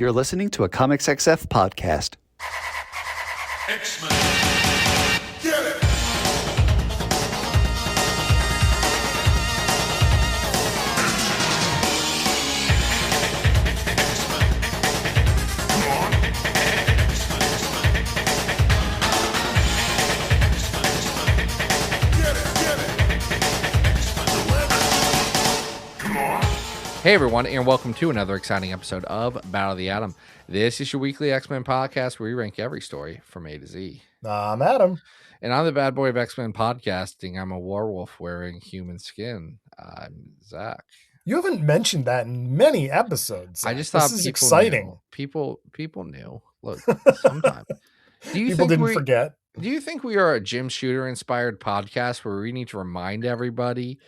You're listening to a Comics XF podcast. X-Men. Get it! Hey everyone, and welcome to another exciting episode of Battle of the Atom. This is your weekly X-Men podcast where we rank every story from A to Z. I'm Adam. And I'm the bad boy of X-Men podcasting. I'm a werewolf wearing human skin. I'm Zach. You haven't mentioned that in many episodes. I just thought this is people exciting. Knew. People knew. Look, sometimes. People didn't forget. Do you think we are a Jim Shooter inspired podcast where we need to remind everybody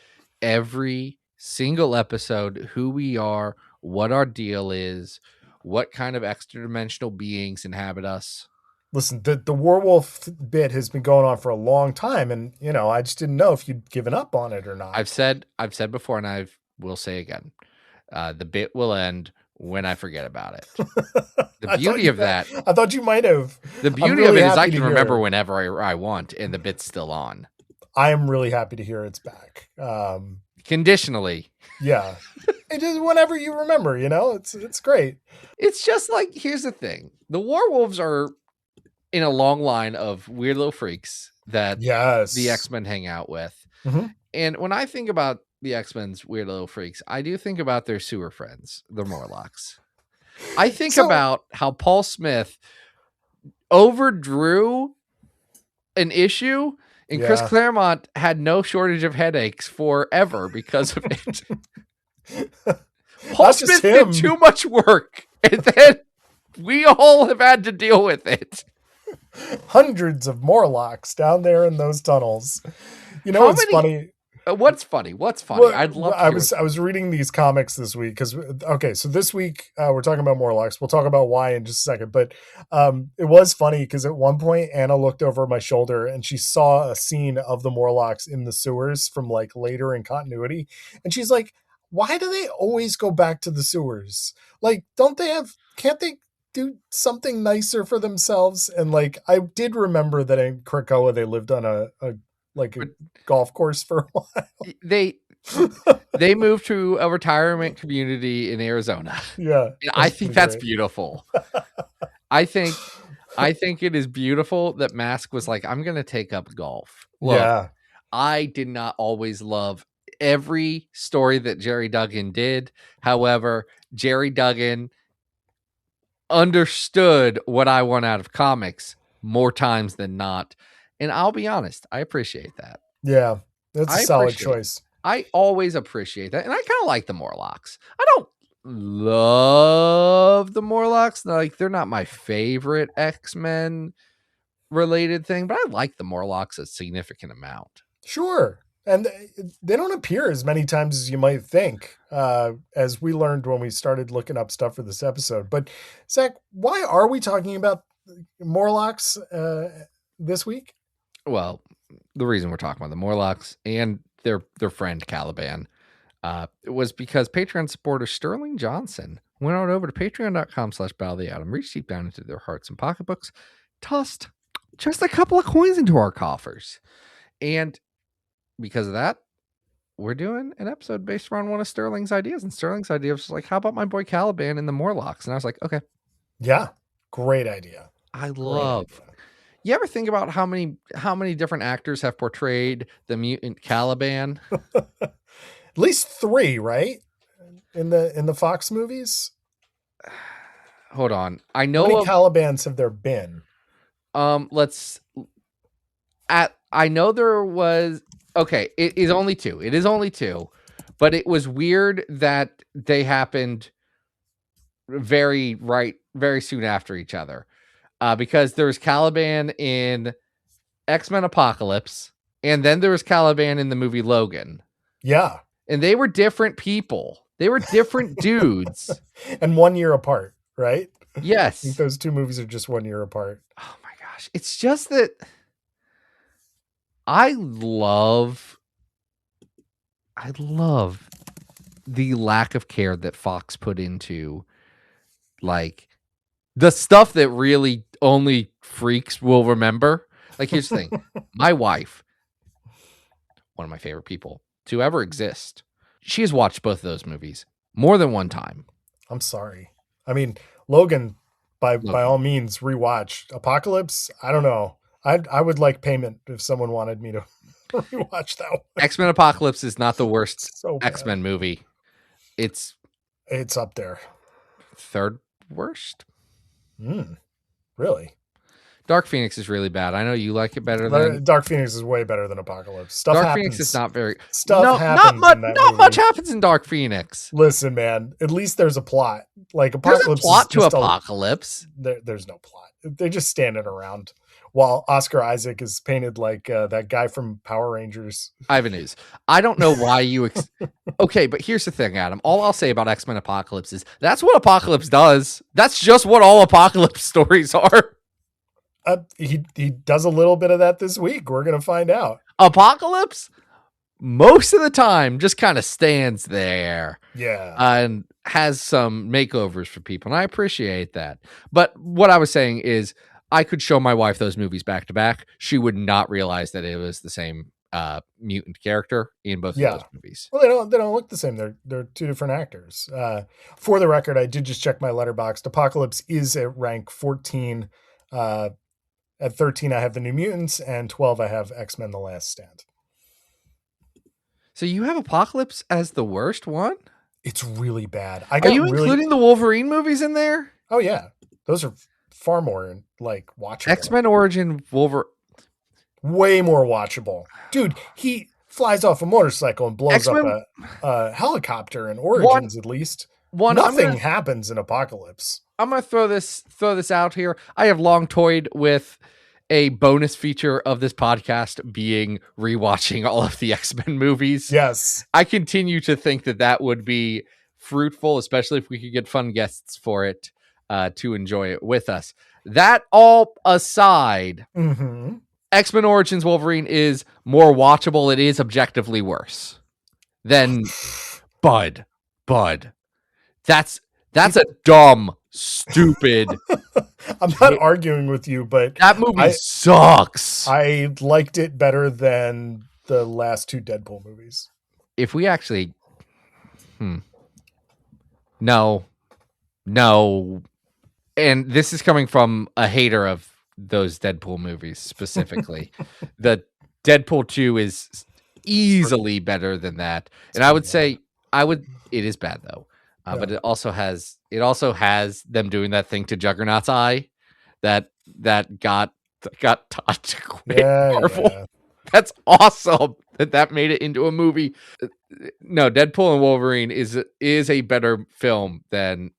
every single episode who we are, what our deal is, what kind of extra dimensional beings inhabit us? Listen, the werewolf bit has been going on for a long time, and I just didn't know if you'd given up on it or not. I've said before, and I will say again, the bit will end when I forget about it. The beauty of that, I thought you might have. The beauty of it is I can remember whenever I want, and the bit's still on. I am really happy to hear it's back. Conditionally. Yeah. It just whenever you remember, it's great. It's just like, here's the thing. The werewolves are in a long line of weird little freaks that the X-Men hang out with. Mm-hmm. And when I think about the X-Men's weird little freaks, I do think about their sewer friends, the Morlocks. I think about how Paul Smith overdrew an issue, and Chris Claremont had no shortage of headaches forever because of it. Paul Smith did too much work, and then we all have had to deal with it. Hundreds of Morlocks down there in those tunnels. What's funny? What's funny? Well, I'd love. I was reading these comics this week because so this week we're talking about Morlocks. We'll talk about why in just a second. But it was funny because at one point Anna looked over my shoulder and she saw a scene of the Morlocks in the sewers from like later in continuity, and she's like, "Why do they always go back to the sewers? Like, can't they do something nicer for themselves?" And like, I did remember that in Krakoa they lived on a golf course for a while. They moved to a retirement community in Arizona. Yeah. I think that's beautiful. I think it is beautiful that Mask was like, I'm going to take up golf. Look, I did not always love every story that Jerry Duggan did. However, Jerry Duggan understood what I want out of comics more times than not. And I'll be honest, I appreciate that. Yeah, that's a solid choice. I always appreciate that. And I kind of like the Morlocks. I don't love the Morlocks. Like, they're not my favorite X-Men related thing, but I like the Morlocks a significant amount. Sure. And they don't appear as many times as you might think, as we learned when we started looking up stuff for this episode. But Zach, why are we talking about Morlocks this week? Well, the reason we're talking about the Morlocks and their friend Caliban was because Patreon supporter Sterling Johnson went on over to patreon.com/battleoftheatom, reached deep down into their hearts and pocketbooks, tossed just a couple of coins into our coffers. And because of that, we're doing an episode based around one of Sterling's ideas. And Sterling's idea was like, how about my boy Caliban and the Morlocks? And I was like, okay. Yeah, great idea. You ever think about how many different actors have portrayed the mutant Caliban? At least 3, right? In the Fox movies? Hold on. I know how many Calibans have there been? I know there was. Okay, it is only 2. It is only 2, but it was weird that they happened very soon after each other. Because there was Caliban in X-Men Apocalypse, and then there was Caliban in the movie Logan. Yeah. And they were different people. They were different dudes. And 1 year apart, right? Yes. I think those 2 movies are just 1 year apart. Oh my gosh. It's just that I love the lack of care that Fox put into like the stuff that really only freaks will remember. Like, here's the thing. My wife, one of my favorite people to ever exist, she has watched both of those movies more than one time. I'm sorry. I mean, Logan, by Logan. all means, rewatch. Apocalypse, I don't know. I would like payment if someone wanted me to rewatch that one. X-Men Apocalypse is not the worst So bad. X-Men movie. It's up there. third worst. Really? Dark Phoenix is really bad. I know you like it better than Dark Phoenix is way better than Apocalypse. Stuff Dark happens. Phoenix is not very Stuff happens. Not much happens in Dark Phoenix. Listen, man. At least there's a plot. Like There's Apocalypse. a plot to just Apocalypse. There's no plot. They're just standing around while Oscar Isaac is painted like that guy from Power Rangers. I have a news. I don't know why you. Okay, but here's the thing, Adam. All I'll say about X-Men Apocalypse is that's what Apocalypse does. That's just what all Apocalypse stories are. He does a little bit of that this week. We're gonna find out. Apocalypse, most of the time, just kind of stands there. Yeah. And has some makeovers for people, and I appreciate that. But what I was saying is, I could show my wife those movies back to back. She would not realize that it was the same mutant character in both of those movies. Well, they don't look the same. They're two different actors. For the record, I did just check my Letterboxd. Apocalypse is at rank 14. At 13, I have the New Mutants, and 12, I have X-Men: The Last Stand. So you have Apocalypse as the worst one? It's really bad. Are you including the Wolverine movies in there? Oh yeah, those are far more like watchable. X-Men Origin Wolverine, way more watchable, dude. He flies off a motorcycle and blows up a helicopter in Origins. At least nothing happens in Apocalypse. I'm gonna throw this out here. I have long toyed with a bonus feature of this podcast being rewatching all of the X-Men movies. Yes. I continue to think that would be fruitful, especially if we could get fun guests for it to enjoy it with us. That all aside, X-Men Origins Wolverine is more watchable. It is objectively worse than Bud. That's a dumb, stupid. I'm not arguing with you, but that movie sucks. I liked it better than the last two Deadpool movies. If we actually, no, and this is coming from a hater of those Deadpool movies specifically. The Deadpool 2 is easily better than that, and I would say it is bad though. But it also has them doing that thing to Juggernaut's eye that got Todd to quit Marvel. Yeah. That's awesome that made it into a movie. No, Deadpool and Wolverine is a better film than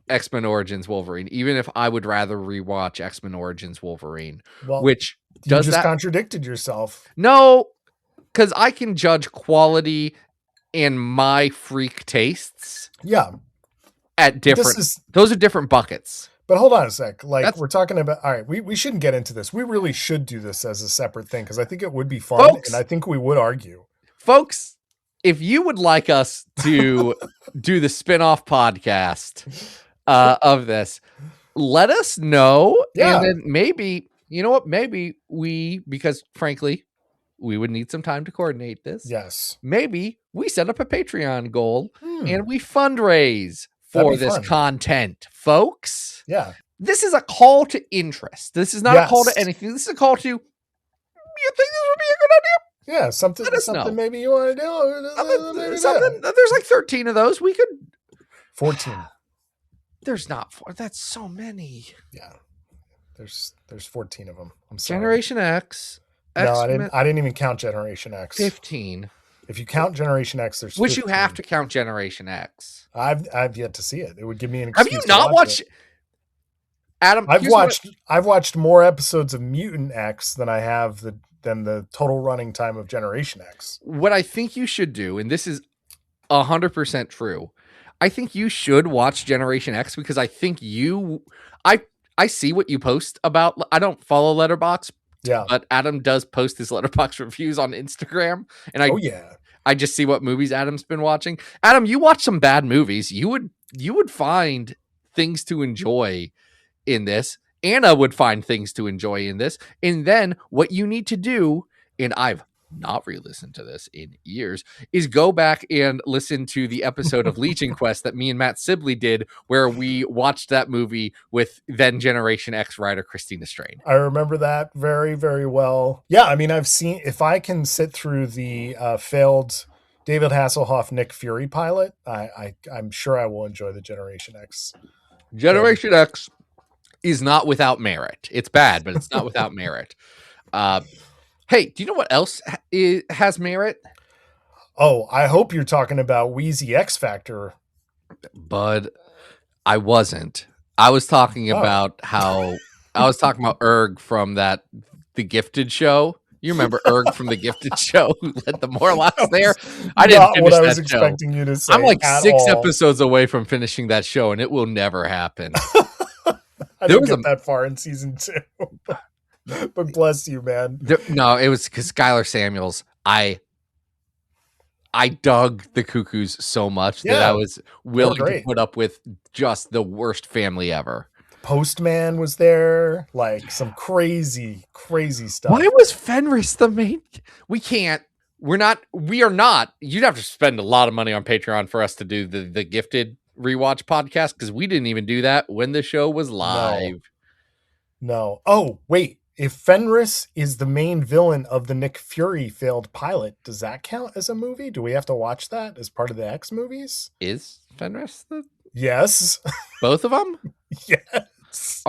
X-Men Origins Wolverine, even if I would rather rewatch X-Men Origins Wolverine, which you just contradicted yourself. No, because I can judge quality and my freak tastes. Yeah. At different, those are different buckets. But hold on a sec. Like we're talking about, all right, we shouldn't get into this. We really should do this as a separate thing because I think it would be fun, folks, and I think we would argue. Folks, if you would like us to do the spin-off podcast of this, let us know. Yeah. And then maybe, you know what, maybe because frankly, we would need some time to coordinate this. Yes. Maybe we set up a Patreon goal and we fundraise for this content, folks. Yeah. This is a call to interest. This is not a call to anything. This is a call to, you think this would be a good idea? Yeah, something maybe you want to do. There's like 13 of those. We could 14. There's not 4. That's so many. Yeah. There's 14 of them. I'm sorry. Generation X. No, I didn't even count Generation X. 15. If you count Generation X, there's 15. Which you have to count Generation X. I've yet to see it. It would give me an excuse. Have you not watched Adam? I've watched more episodes of Mutant X than I have than the total running time of Generation X. What I think you should do, and this is 100% true, I think you should watch Generation X because I think I see what you post about. I don't follow Letterboxd. Yeah, but Adam does post his Letterboxd reviews on Instagram, and I just see what movies Adam's been watching. Adam, you watch some bad movies. You would find things to enjoy in this. Anna would find things to enjoy in this. And then what you need to do, and I've not re-listened to this in years, is go back and listen to the episode of Legion Quest that me and Matt Sibley did, where we watched that movie with then Generation X writer Christina Strain. I remember that very, very well. Yeah, I mean, I've seen, if I can sit through the failed David Hasselhoff Nick Fury pilot, I'm sure I will enjoy the Generation X. Generation X is not without merit. It's bad, but it's not without merit. Hey, do you know what else has merit? Oh, I hope you're talking about Wheezy X Factor. Bud, I wasn't. I was talking about how I was talking about Erg from The Gifted show. You remember Erg from The Gifted show who led the Morlocks there? I didn't Not finish what I that was show. expecting you to say. I'm like at 6 all. episodes away from finishing that show, and it will never happen. I didn't get that far in season 2. But bless you, man. No, it was because Skylar Samuels. I dug the Cuckoos so much that I was willing to put up with just the worst family ever. Postman was there, like some crazy, crazy stuff. Why was Fenris the main? We are not. You'd have to spend a lot of money on Patreon for us to do the Gifted rewatch podcast, because we didn't even do that when the show was live. No. Oh, wait. If Fenris is the main villain of the Nick Fury failed pilot, does that count as a movie? Do we have to watch that as part of the X movies? Is Fenris the... Yes. Both of them? Yes.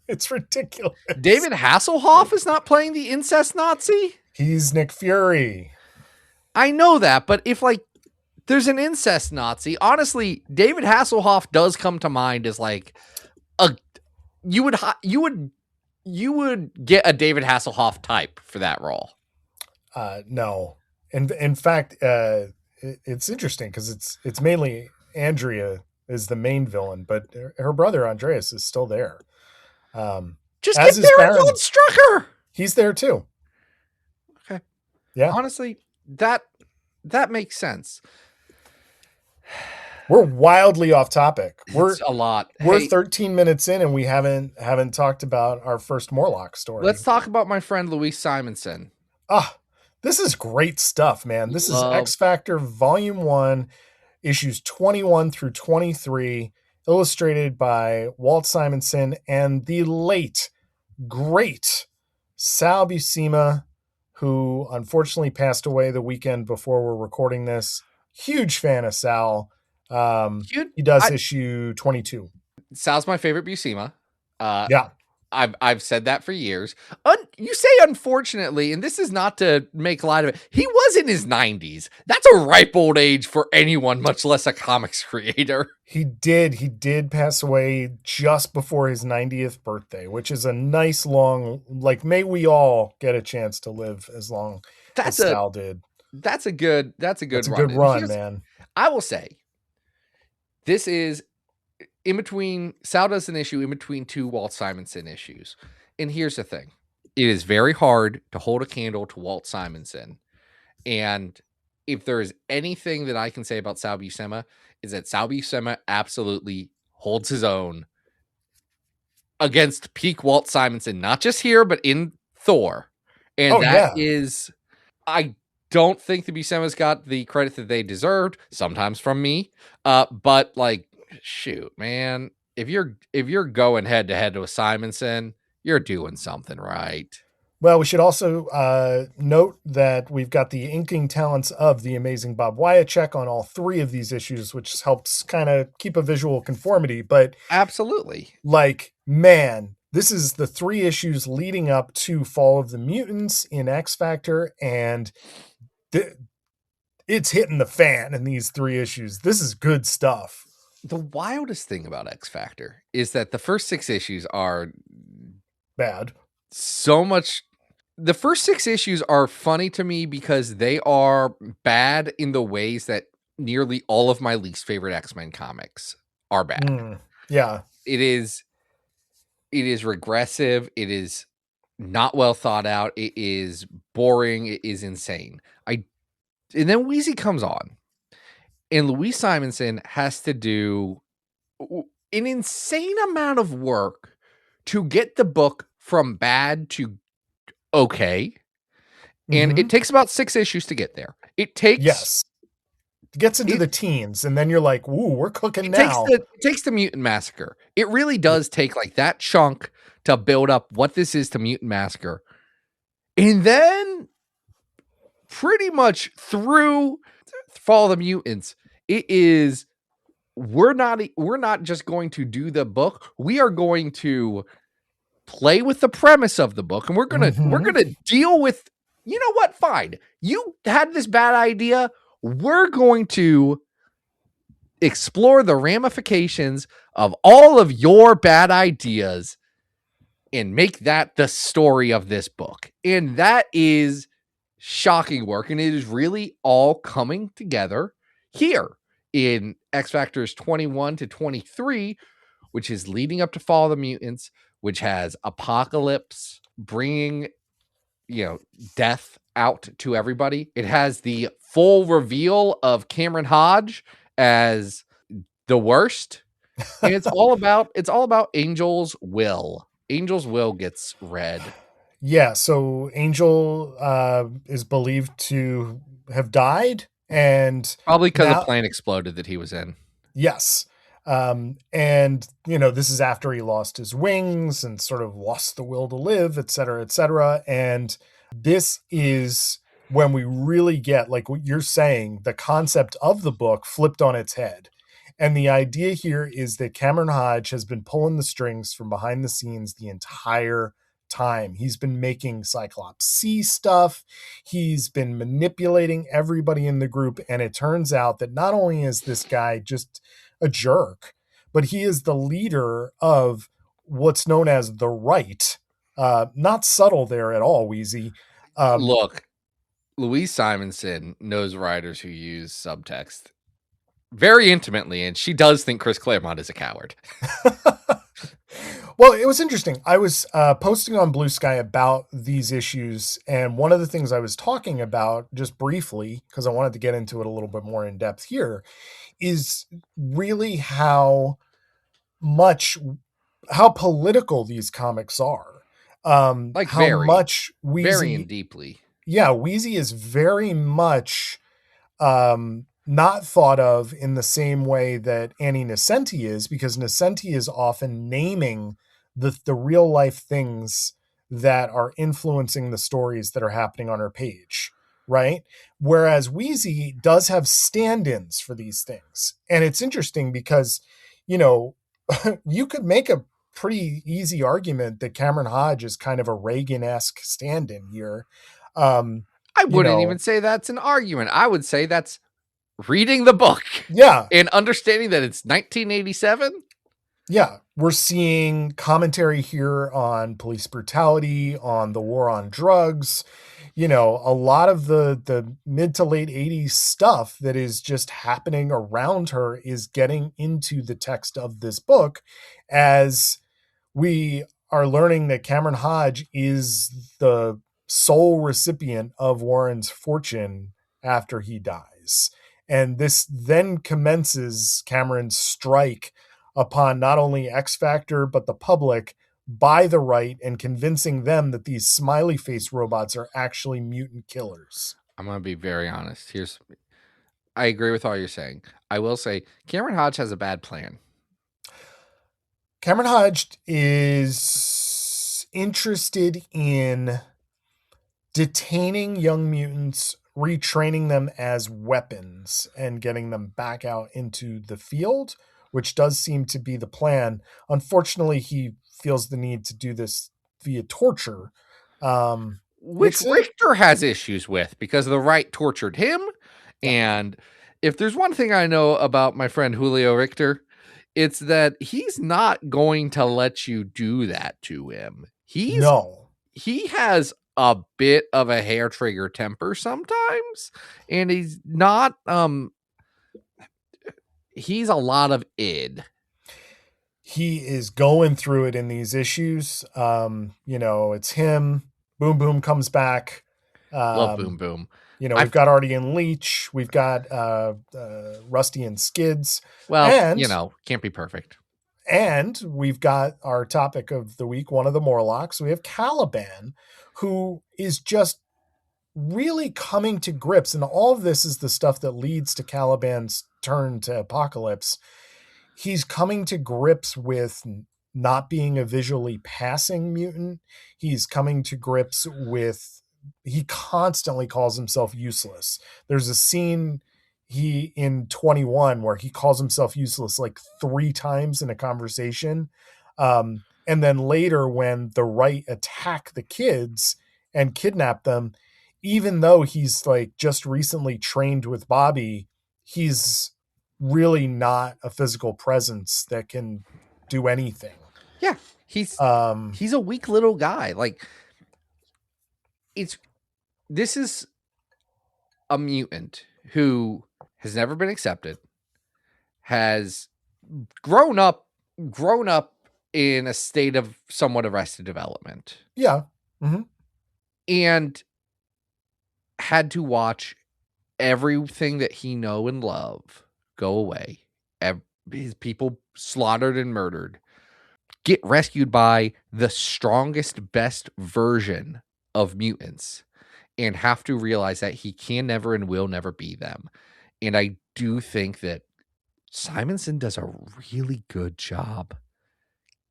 It's ridiculous. David Hasselhoff is not playing the incest Nazi? He's Nick Fury. I know that, but if like there's an incest Nazi, honestly, David Hasselhoff does come to mind as like you would get a David Hasselhoff type for that role. No. And in fact, it's interesting because it's mainly Andrea is the main villain, but her brother Andreas is still there. Just get Baron von Strucker. He's there too. Okay. Yeah. Honestly, that makes sense. We're wildly off topic. It's a lot. We're 13 minutes in and we haven't talked about our first Morlocks story. Let's talk about my friend Louise Simonson. This is great stuff, man. This is X Factor Volume 1, issues 21 through 23, illustrated by Walt Simonson and the late, great Sal Buscema, who unfortunately passed away the weekend before we're recording this. Huge fan of Sal. He does issue 22. Sal's my favorite Buscema. Yeah. I've said that for years. You say unfortunately, and this is not to make light of it. He was in his 90s. That's a ripe old age for anyone, much less a comics creator. He did pass away just before his 90th birthday, which is a nice long, like, may we all get a chance to live as long as Sal did. That's a good run, man. I will say, this is in between. Sal does an issue in between 2 Walt Simonson issues. And here's the thing. It is very hard to hold a candle to Walt Simonson. And if there is anything that I can say about Sal Buscema, is that Sal Buscema absolutely holds his own against peak Walt Simonson, not just here, but in Thor. And is, I don't think the Buscema's got the credit that they deserved, sometimes from me. But like, shoot, man, if you're going head to head with Simonson, you're doing something right. Well, we should also note that we've got the inking talents of the amazing Bob Wyacek on all 3 of these issues, which helps kind of keep a visual conformity. But absolutely, like, man, this is the 3 issues leading up to Fall of the Mutants in X Factor, and it's hitting the fan in these 3 issues. This is good stuff. The wildest thing about X Factor is that the first 6 issues are bad. So much. The first 6 issues are funny to me because they are bad in the ways that nearly all of my least favorite X-Men comics are bad. Yeah. It is regressive. It is not well thought out. It is boring. It is insane. And then Wheezy comes on. And Louise Simonson has to do an insane amount of work to get the book from bad to okay. And Mhm. it takes about 6 issues to get there. It takes Yes. It gets into it, the teens, and then you're like, "Ooh, we're cooking it now." takes the Mutant Massacre. It really Yeah. does take like that chunk to build up what this is to Mutant Massacre. And then pretty much through Fall of the Mutants, it is we're not just going to do the book. We are going to play with the premise of the book, and we're Mhm. gonna deal with, you know what, fine, you had this bad idea, we're going to explore the ramifications of all of your bad ideas and make that the story of this book. And that is shocking work, and it is really all coming together here in X Factors 21 to 23, which is leading up to Fall of the Mutants, which has Apocalypse bringing, death out to everybody. It has the full reveal of Cameron Hodge as the worst. And it's all about Angel's will. Angel's will gets read. Yeah, so Angel is believed to have died, and Probably because a now, plane exploded that he was in. yes. And this is after he lost his wings and sort of lost the will to live, et cetera, et cetera. And this is when we really get, like what you're saying, the concept of the book flipped on its head. And the idea here is that Cameron Hodge has been pulling the strings from behind the scenes the entire time. He's been making Cyclops see stuff. He's been manipulating everybody in the group. And it turns out that not only is this guy just a jerk, but he is the leader of what's known as the right. Not subtle there at all, Wheezy. Look, Louise Simonson knows writers who use subtext very intimately, and she does think Chris Claremont is a coward. Well, it was interesting. I was posting on Blue Sky about these issues, and one of the things I was talking about just briefly, because I wanted to get into it a little bit more in depth here, is really how political these comics are. Like How very, much very and Wheezy, deeply. yeah, Wheezy is very much not thought of in the same way that Annie Nascenti is, because Nascenti is often naming the real life things that are influencing the stories that are happening on her page, right? Whereas Wheezy does have stand-ins for these things. And it's interesting because, you could make a pretty easy argument that Cameron Hodge is kind of a Reagan-esque stand-in here. I wouldn't even say that's an argument. I would say that's reading the book yeah, and understanding that it's 1987. yeah, we're seeing commentary here on police brutality, on the war on drugs, a lot of the mid to late 80s stuff that is just happening around her is getting into the text of this book, as we are learning that Cameron Hodge is the sole recipient of Warren's fortune after he dies. And this then commences Cameron's strike upon not only X Factor, but the public by the right, and convincing them that these smiley face robots are actually mutant killers. I'm going to be very honest. I agree with all you're saying. I will say Cameron Hodge has a bad plan. Cameron Hodge is interested in detaining young mutants, retraining them as weapons, and getting them back out into the field, which does seem to be the plan. Unfortunately, he feels the need to do this via torture. Which Richter has issues with because the right tortured him. Yeah. And if there's one thing I know about my friend Julio Richter, it's that he's not going to let you do that to him. He has a bit of a hair trigger temper sometimes, and he's not he's a lot of id. He is going through it in these issues. It's him. Boom Boom comes back. Love Boom Boom. You know, we've got Artie and Leech, we've got Rusty and Skids. Well, and, you know, can't be perfect. And we've got our topic of the week, one of the Morlocks. We have Caliban, who is just really coming to grips. And all of this is the stuff that leads to Caliban's turn to Apocalypse. He's coming to grips with not being a visually passing mutant. He's coming to grips with, he constantly calls himself useless. There's a scene in 21 where he calls himself useless like 3 times in a conversation. And then later when the right attack the kids and kidnap them, even though he's like just recently trained with Bobby, he's really not a physical presence that can do anything. Yeah, he's a weak little guy. Like, this is a mutant who has never been accepted, has grown up in a state of somewhat arrested development. Yeah. Mm-hmm. And had to watch everything that he know and love go away. His people slaughtered and murdered. Get rescued by the strongest, best version of mutants, and have to realize that he can never and will never be them. And I do think that Simonson does a really good job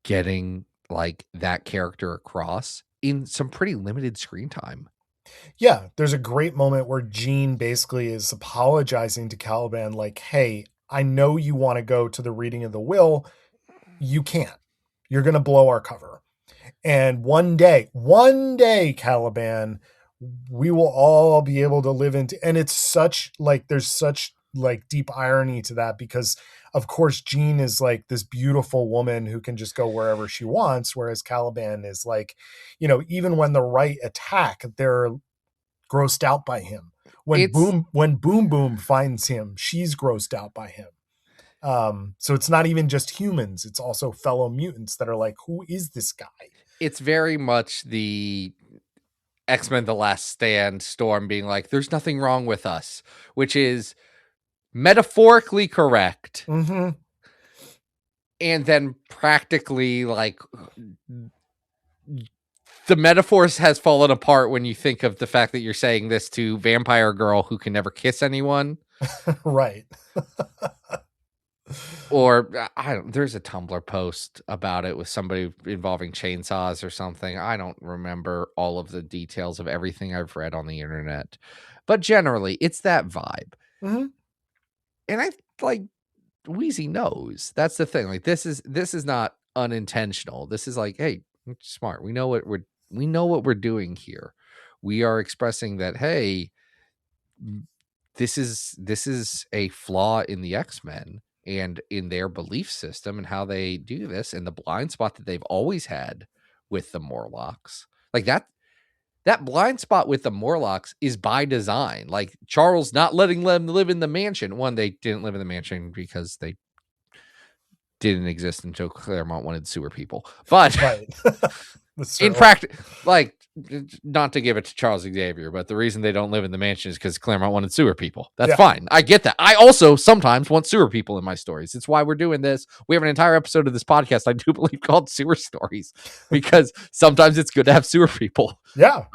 getting like that character across in some pretty limited screen time. Yeah, there's a great moment where Jean basically is apologizing to Caliban like, hey, I know you want to go to the reading of the will. You can't. You're going to blow our cover. And one day, Caliban, we will all be able to live into, and it's such like, there's such like deep irony to that, because of course Jean is like this beautiful woman who can just go wherever she wants, whereas Caliban is like, you know, even when the right attack, they're grossed out by him. When Boom Boom finds him, she's grossed out by him. So it's not even just humans, it's also fellow mutants that are like, who is this guy? It's very much the X-Men The Last Stand Storm being like, there's nothing wrong with us, which is metaphorically correct. Mm-hmm. And then practically, like, the metaphors has fallen apart when you think of the fact that you're saying this to Vampire Girl who can never kiss anyone. Right. Or there's a Tumblr post about it with somebody involving chainsaws or something. I don't remember all of the details of everything I've read on the internet, but generally it's that vibe. Mm-hmm. And I like Wheezy knows that's the thing. Like, this is not unintentional. This is like, hey, smart. We know what we're doing here. We are expressing that, hey, this is a flaw in the X-Men and in their belief system and how they do this, and the blind spot that they've always had with the Morlocks. Like, that blind spot with the Morlocks is by design. Like, Charles not letting them live in the mansion. One, they didn't live in the mansion because they didn't exist until Claremont wanted sewer people. But right. in practice, like, not to give it to Charles Xavier, but the reason they don't live in the mansion is because Claremont wanted sewer people. That's fine. I get that. I also sometimes want sewer people in my stories. It's why we're doing this. We have an entire episode of this podcast, I do believe, called Sewer Stories, because sometimes it's good to have sewer people. Yeah.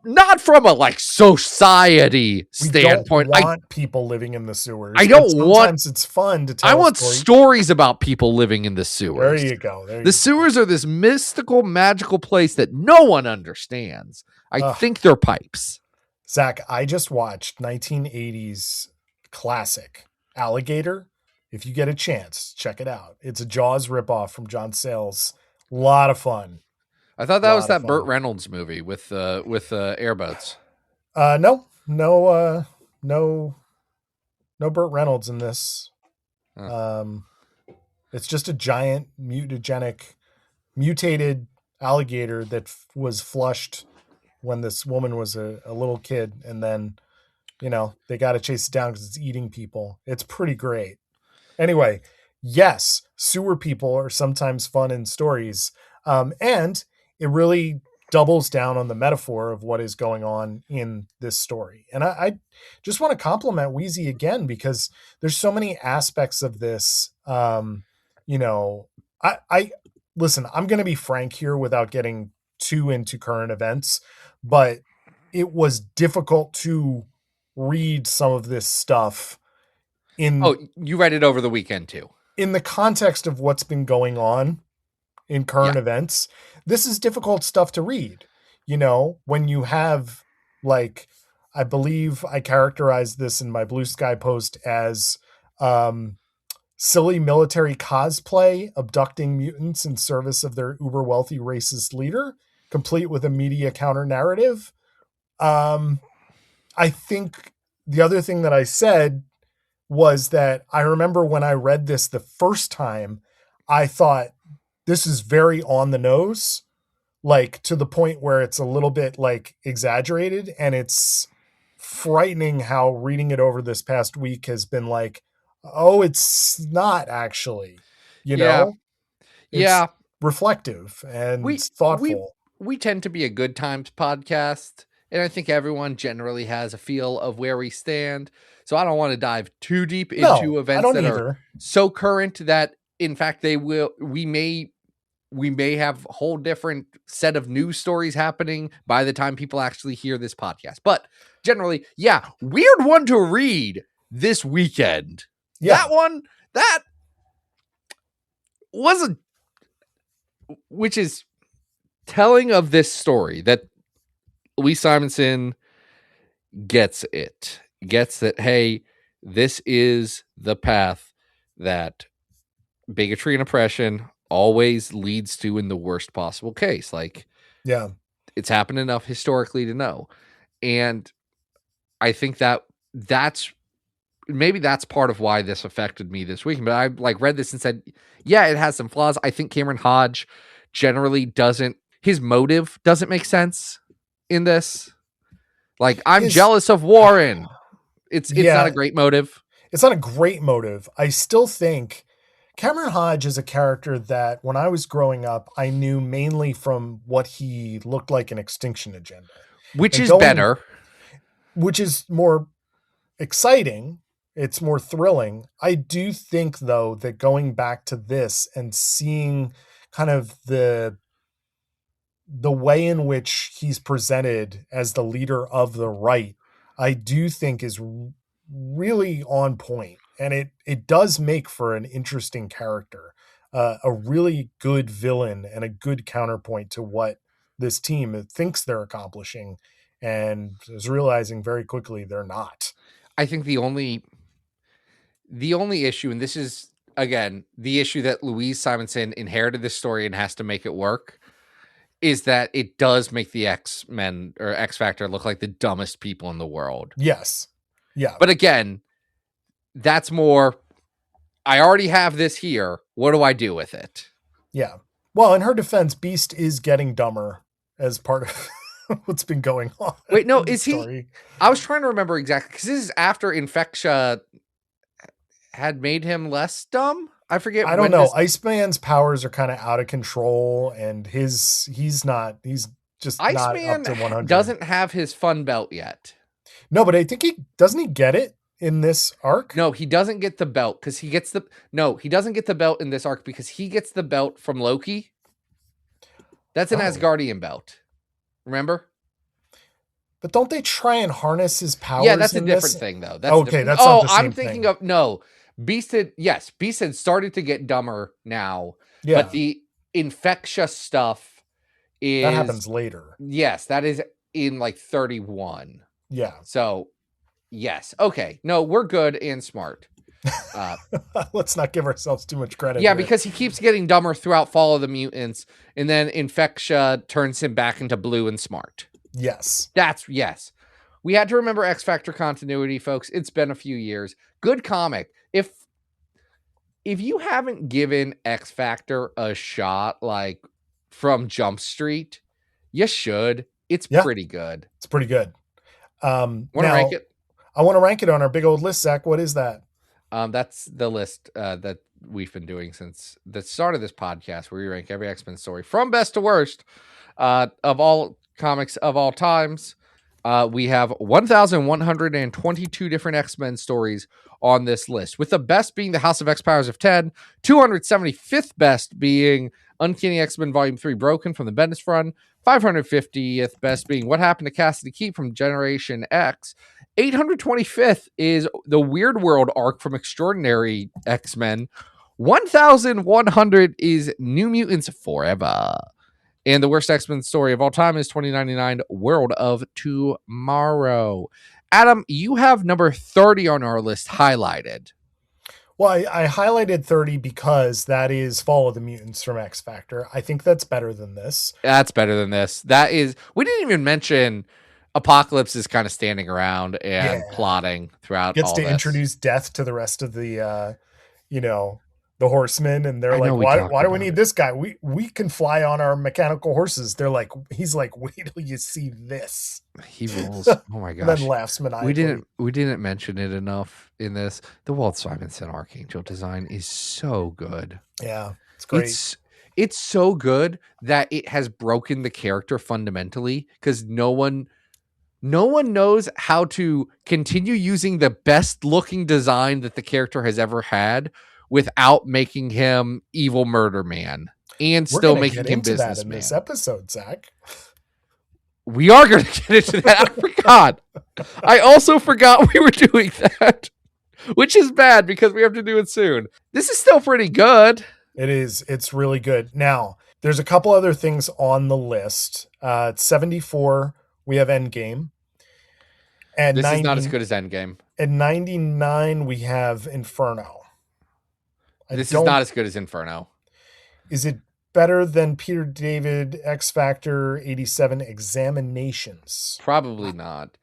Not from a like society standpoint. I want people living in the sewers. I don't want. Sometimes it's fun to tell. I want stories about people living in the sewers. There you go. The sewers are this mystical, magical place that no one understands. I think they're pipes. Zach, I just watched 1980s classic Alligator. If you get a chance, check it out. It's a Jaws ripoff from John Sayles. A lot of fun. I thought that was that Burt Reynolds movie with airboats. No Burt Reynolds in this. It's just a giant mutated alligator that was flushed when this woman was a little kid, and then, you know, they got to chase it down because it's eating people. It's pretty great. Anyway, yes, sewer people are sometimes fun in stories, and it really doubles down on the metaphor of what is going on in this story. And I just want to compliment Wheezy again, because there's so many aspects of this. I listen, I'm going to be frank here without getting too into current events, but it was difficult to read some of this stuff Oh, you read it over the weekend too. in the context of what's been going on in current events. This is difficult stuff to read, when you have, like, I believe I characterized this in my Blue Sky post as silly military cosplay abducting mutants in service of their uber wealthy racist leader, complete with a media counter narrative. I think the other thing that I said was that I remember when I read this the first time, I thought this is very on the nose, like to the point where it's a little bit like exaggerated, and it's frightening how reading it over this past week has been like, oh, it's not actually, it's reflective and thoughtful. We tend to be a good times podcast, and I think everyone generally has a feel of where we stand. So I don't want to dive too deep into events that are so current that, in fact, we may have a whole different set of news stories happening by the time people actually hear this podcast. But generally, weird one to read this weekend. Yeah. That was which is telling of this story that Louise Simonson gets that, hey, this is the path that bigotry and oppression always leads to in the worst possible case. Like, it's happened enough historically to know. And I think that's part of why this affected me this week. But I read this and said, it has some flaws. I think Cameron Hodge generally his motive doesn't make sense in this. Like, I'm jealous of Warren. It's not a great motive. It's not a great motive. I still think Cameron Hodge is a character that when I was growing up, I knew mainly from what he looked like in Extinction Agenda. Which is better. Which is more exciting. It's more thrilling. I do think, though, that going back to this and seeing kind of the way in which he's presented as the leader of the right, I do think is really on point. And it does make for an interesting character, a really good villain and a good counterpoint to what this team thinks they're accomplishing and is realizing very quickly they're not. I think the only issue, and this is, again, the issue that Louise Simonson inherited this story and has to make it work, is that it does make the X-Men or X Factor look like the dumbest people in the world. Yes. Yeah. But again, that's more, I already have this here. What do I do with it? Yeah. Well, in her defense, Beast is getting dumber as part of what's been going on. Wait, no, is he? I was trying to remember exactly, because this is after Infeksha had made him less dumb. I forget. I don't know. Iceman's powers are kind of out of control, and he's just not up to 100. Doesn't have his fun belt yet. No, but I think doesn't he get it in this arc? No, he doesn't get the belt because he doesn't get the belt in this arc because he gets the belt from Loki. That's an Asgardian belt. Remember? But don't they try and harness his powers? Yeah, that's a different thing, though. That's okay. That's not the same I'm thinking of Beast had started to get dumber now. Yeah. But the Infeksha stuff that happens later. Yes, that is in 31. Yeah. So, yes. Okay. No, we're good and smart. Let's not give ourselves too much credit. Yeah, because he keeps getting dumber throughout Fall of the Mutants, and then Infeksha turns him back into blue and smart. Yes. Yes. We had to remember X Factor continuity, folks. It's been a few years. Good comic. If you haven't given X Factor a shot, from Jump Street, you should. It's pretty good. It's pretty good. Want to rank it? I want to rank it on our big old list, Zach. What is that? That's the list that we've been doing since the start of this podcast, where we rank every X-Men story from best to worst of all comics of all times. We have 1,122 different X-Men stories on this list, with the best being the House of X Powers of 10, 275th best being Uncanny X-Men Volume 3 Broken from the Bendis run, 550th best being What Happened to Cassidy Keep from Generation X, 825th is the Weird World arc from Extraordinary X-Men, 1,100 is New Mutants Forever. And the worst X-Men story of all time is 2099 World of Tomorrow. Adam, you have number 30 on our list highlighted. Well, I highlighted 30 because that is Fall of the Mutants from X Factor. I think that's better than this. That's better than this. That is, we didn't even mention Apocalypse is kind of standing around and plotting throughout Gets all to this. Introduce death to the rest of the, the horsemen, and they're like, why do we need this guy? We can fly on our mechanical horses. They're like, he's like, wait till you see this. He rules. Oh my gosh. Then laughs maniacally. We didn't mention it enough in this. The Walt Simonson Archangel design is so good. Yeah, it's great. It's so good that it has broken the character fundamentally, because no one knows how to continue using the best looking design that the character has ever had without making him evil murder man and still making him businessman. In this episode, Zach. We are going to get into that. I forgot. I also forgot we were doing that, which is bad because we have to do it soon. This is still pretty good. It is. It's really good. Now, there's a couple other things on the list. At 74, we have Endgame. And this is not as good as Endgame. At 99, we have Inferno. This is not as good as Inferno. Is it better than Peter David X Factor 87 Examinations? Probably not.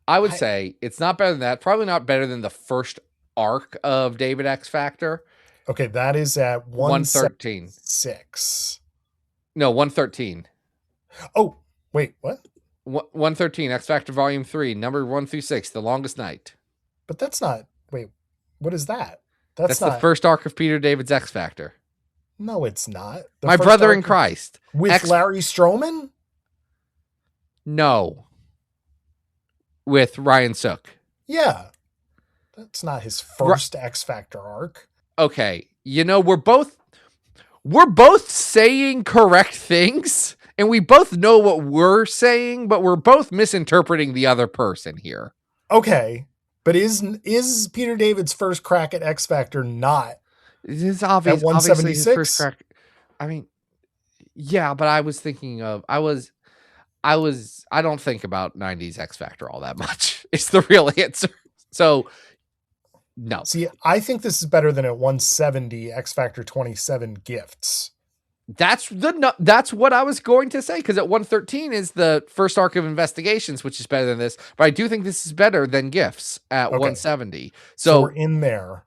I would say it's not better than that. Probably not better than the first arc of David X Factor. Okay, that is at 113. 6. No, 113. Oh, wait, what? 113, X Factor Volume 3, number 1 through 6, The Longest Night. But that's not... Wait, what is that? That's not the first arc of Peter David's X Factor. No, it's not. My Brother in Christ. With Larry Stroman? No. With Ryan Sook. Yeah. That's not his first X Factor arc. Okay. We're both saying correct things, and we both know what we're saying, but we're both misinterpreting the other person here. Okay. But is Peter David's first crack at X Factor not? It's obvious. At 176? His first crack. I mean, yeah, but I was thinking of I don't think about 90s X Factor all that much. It's the real answer. So no. See, I think this is better than at 170 X Factor 27 Gifts. That's what I was going to say, because at 113 is the first arc of Investigations, which is better than this. But I do think this is better than Gifts at 170. So we're in there.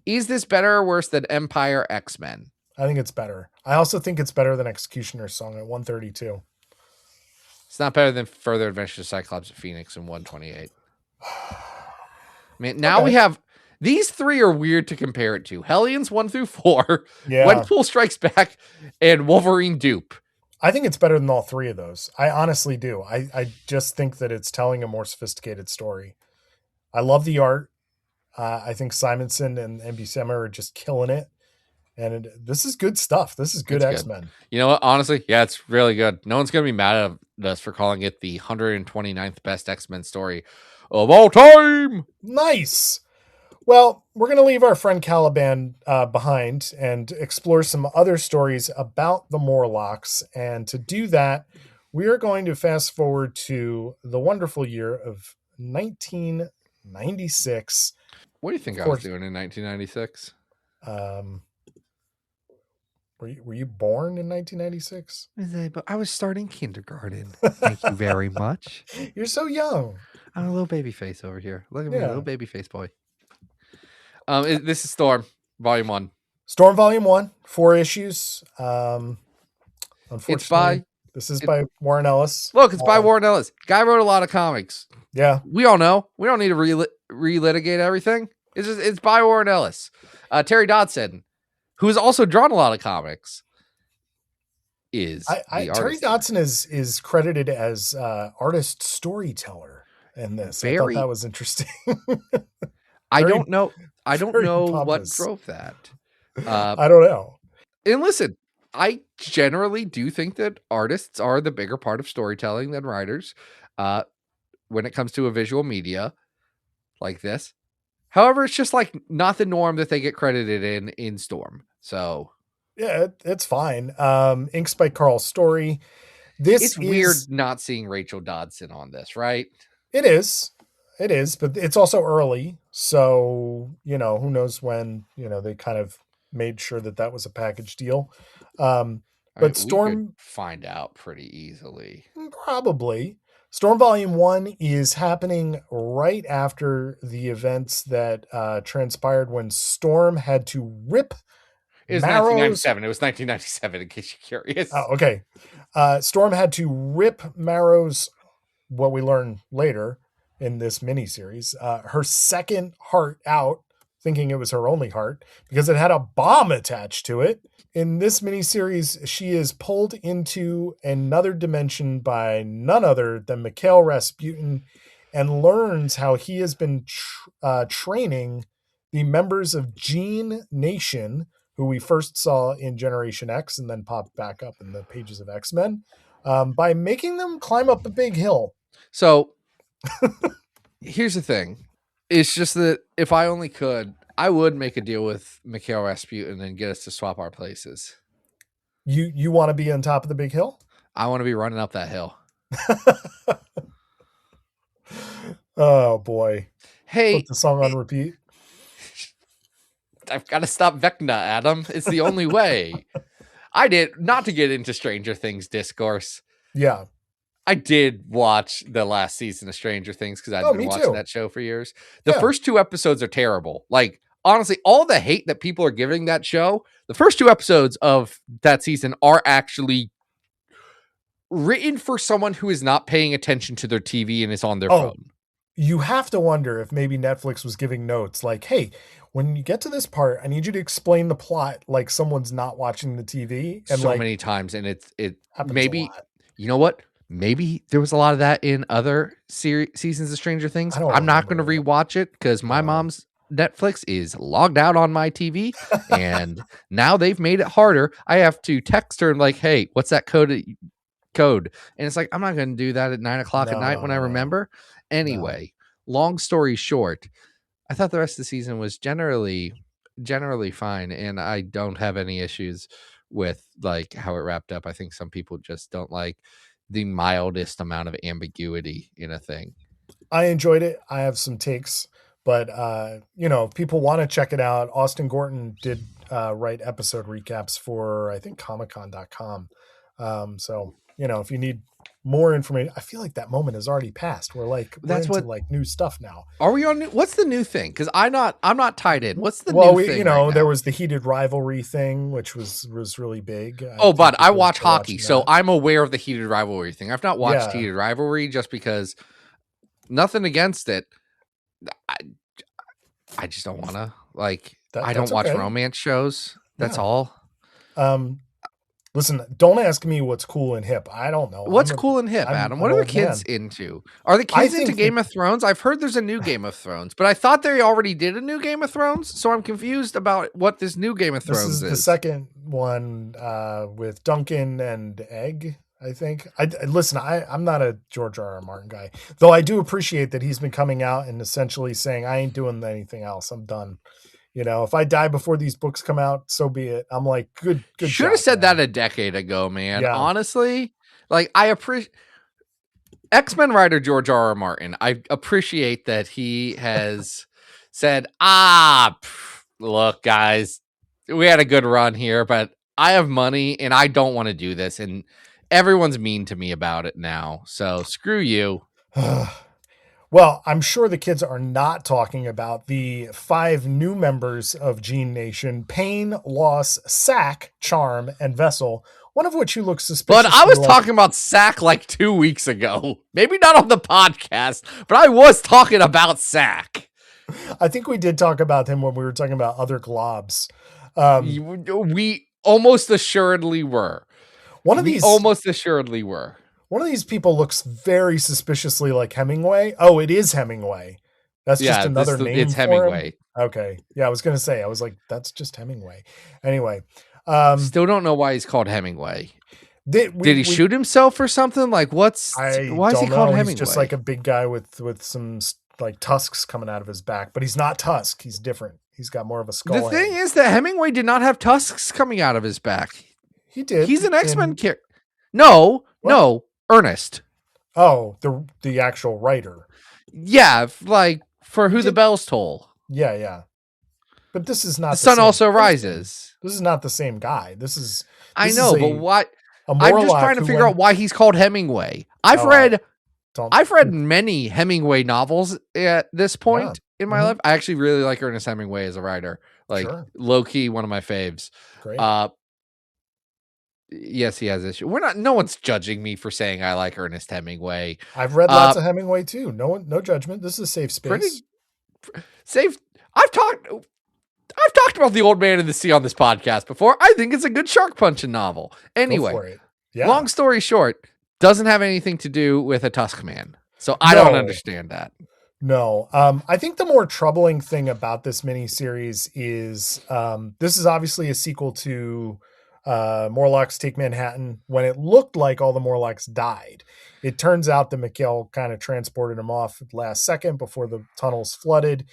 Is this better or worse than Empire X-Men? I think it's better. I also think it's better than Executioner's Song at 132. It's not better than Further Adventures of Cyclops and Phoenix in 128. Man, now we have... These three are weird to compare it to. Hellions 1 through 4, yeah. Gwenpool Strikes Back, and Wolverine Dupe. I think it's better than all three of those. I honestly do. I just think that it's telling a more sophisticated story. I love the art. I think Simonson and Buscema are just killing it. And this is good stuff. This is good X-Men. You know what? Honestly, yeah, it's really good. No one's going to be mad at us for calling it the 129th best X-Men story of all time. Nice. Well, we're going to leave our friend Caliban behind and explore some other stories about the Morlocks. And to do that, we are going to fast forward to the wonderful year of 1996. What do you think I was doing in 1996? Were you born in 1996? I was starting kindergarten. Thank you very much. You're so young. I'm a little baby face over here. Look at me, little baby face boy. This is Storm, Volume 1. Storm, Volume 1, 4 issues. Unfortunately, this is by Warren Ellis. Look, it's by Warren Ellis. Guy wrote a lot of comics. Yeah. We all know. We don't need to relitigate everything. It's by Warren Ellis. Terry Dodson, who's also drawn a lot of comics, is the Terry artist. Dodson is credited as artist storyteller in this. I thought that was interesting. I don't know what pompous. drove that. I don't know. And listen, I generally do think that artists are the bigger part of storytelling than writers when it comes to a visual media like this. However, it's just like not the norm that they get credited in Storm. So yeah, it's fine. Inks by Carl Story. It's weird not seeing Rachel Dodson on this, right? It is, but it's also early, so who knows when they kind of made sure that was a package deal. But Storm, we could find out pretty easily. Probably. Storm Volume 1 is happening right after the events that transpired when Storm had to rip It was 1997. It was 1997, in case you're curious. Oh, okay. Storm had to rip Marrow's, what we learn later in this miniseries, her second heart out, thinking it was her only heart, because it had a bomb attached to it. In this miniseries, she is pulled into another dimension by none other than Mikhail Rasputin and learns how he has been training the members of Gene Nation, who we first saw in Generation X and then popped back up in the pages of X-Men, by making them climb up a big hill. So here's the thing. It's just that if I only could, I would make a deal with Mikhail Rasputin and get us to swap our places. You want to be on top of the big hill? I want to be running up that hill. Oh boy. Hey, put the song on repeat. I've got to stop Vecna, Adam. It's the only way. I did, not to get into Stranger Things discourse. Yeah. I did watch the last season of Stranger Things because I'd been watching that show for years. The first 2 episodes are terrible. Like, honestly, all the hate that people are giving that show, the first 2 episodes of that season are actually written for someone who is not paying attention to their TV and is on their phone. You have to wonder if maybe Netflix was giving notes like, hey, when you get to this part, I need you to explain the plot like someone's not watching the TV. And so many times. And it maybe, a lot. You know what? Maybe there was a lot of that in other seasons of Stranger Things. I'm not going to rewatch it because my mom's Netflix is logged out on my TV, and now they've made it harder. I have to text her and like, hey, what's that code? And it's like, I'm not going to do that at 9:00 at night when I remember. Anyway, long story short, I thought the rest of the season was generally fine, and I don't have any issues with like how it wrapped up. I think some people just don't like the mildest amount of ambiguity in a thing. I enjoyed it. I have some takes, but if people want to check it out, Austin Gorton did write episode recaps for, I think, comiccon.com. So, if you need more information, I feel like that moment has already passed. We're into new stuff now. Are we on what's the new thing? Because I'm not tied in. What's the new thing? There was the heated rivalry thing, which was really big. But I watch hockey, so I'm aware of the heated rivalry thing. I've not watched heated rivalry just because nothing against it. I just don't want to I don't watch romance shows. That's all. Listen, don't ask me what's cool and hip. I don't know. What's cool and hip, Adam? What are the kids into? Are the kids into Game of Thrones? I've heard there's a new Game of Thrones, but I thought they already did a new Game of Thrones, so I'm confused about what this new Game of Thrones is. This is the second one with Duncan and Egg, I think. I'm not a George R.R. Martin guy, though I do appreciate that he's been coming out and essentially saying, I ain't doing anything else. I'm done. If I die before these books come out, so be it. I'm like, good. Should have said that a decade ago, man. Yeah. Honestly, I appreciate X-Men writer George R.R. Martin. I appreciate that he has said, look, guys, we had a good run here, but I have money and I don't want to do this. And everyone's mean to me about it now. So screw you. Well, I'm sure the kids are not talking about the 5 new members of Gene Nation: Pain, Loss, Sack, Charm, and Vessel, one of which you look suspicious. But I was talking about Sack 2 weeks ago. Maybe not on the podcast, but I was talking about Sack. I think we did talk about him when we were talking about other globs. We almost assuredly were. One of these people looks very suspiciously like Hemingway. Oh, it is Hemingway. That's just another name. It's for Hemingway. Him? Okay. Yeah, I was going to say, I was like, that's just Hemingway. Anyway. Still don't know why he's called Hemingway. Did he shoot himself or something? Like, why is he called Hemingway? He's just like a big guy with some like tusks coming out of his back, but he's not Tusk. He's different. He's got more of a skull. The thing is that Hemingway did not have tusks coming out of his back. He did. He's an X-Men character. No, Ernest. Oh, the actual writer. Yeah, like for Who the Bells Toll. Yeah. But this is not the sun also rises. This is not the same guy. This I know, but what? I'm just trying to figure out why he's called Hemingway. I've read many Hemingway novels at this point in my life. I actually really like Ernest Hemingway as a writer. Like low key, one of my faves. Great. Yes, he has issue. No one's judging me for saying I like Ernest Hemingway. I've read lots of Hemingway too. No judgment. This is a safe space. Safe. I've talked about The Old Man in the Sea on this podcast before. I think it's a good shark punching novel. Anyway, long story short, doesn't have anything to do with a Tusk Man. So I don't understand that. No. I think the more troubling thing about this miniseries is this is obviously a sequel to Morlocks Take Manhattan when it looked like all the Morlocks died. It turns out that Mikhail kind of transported them off at the last second before the tunnels flooded.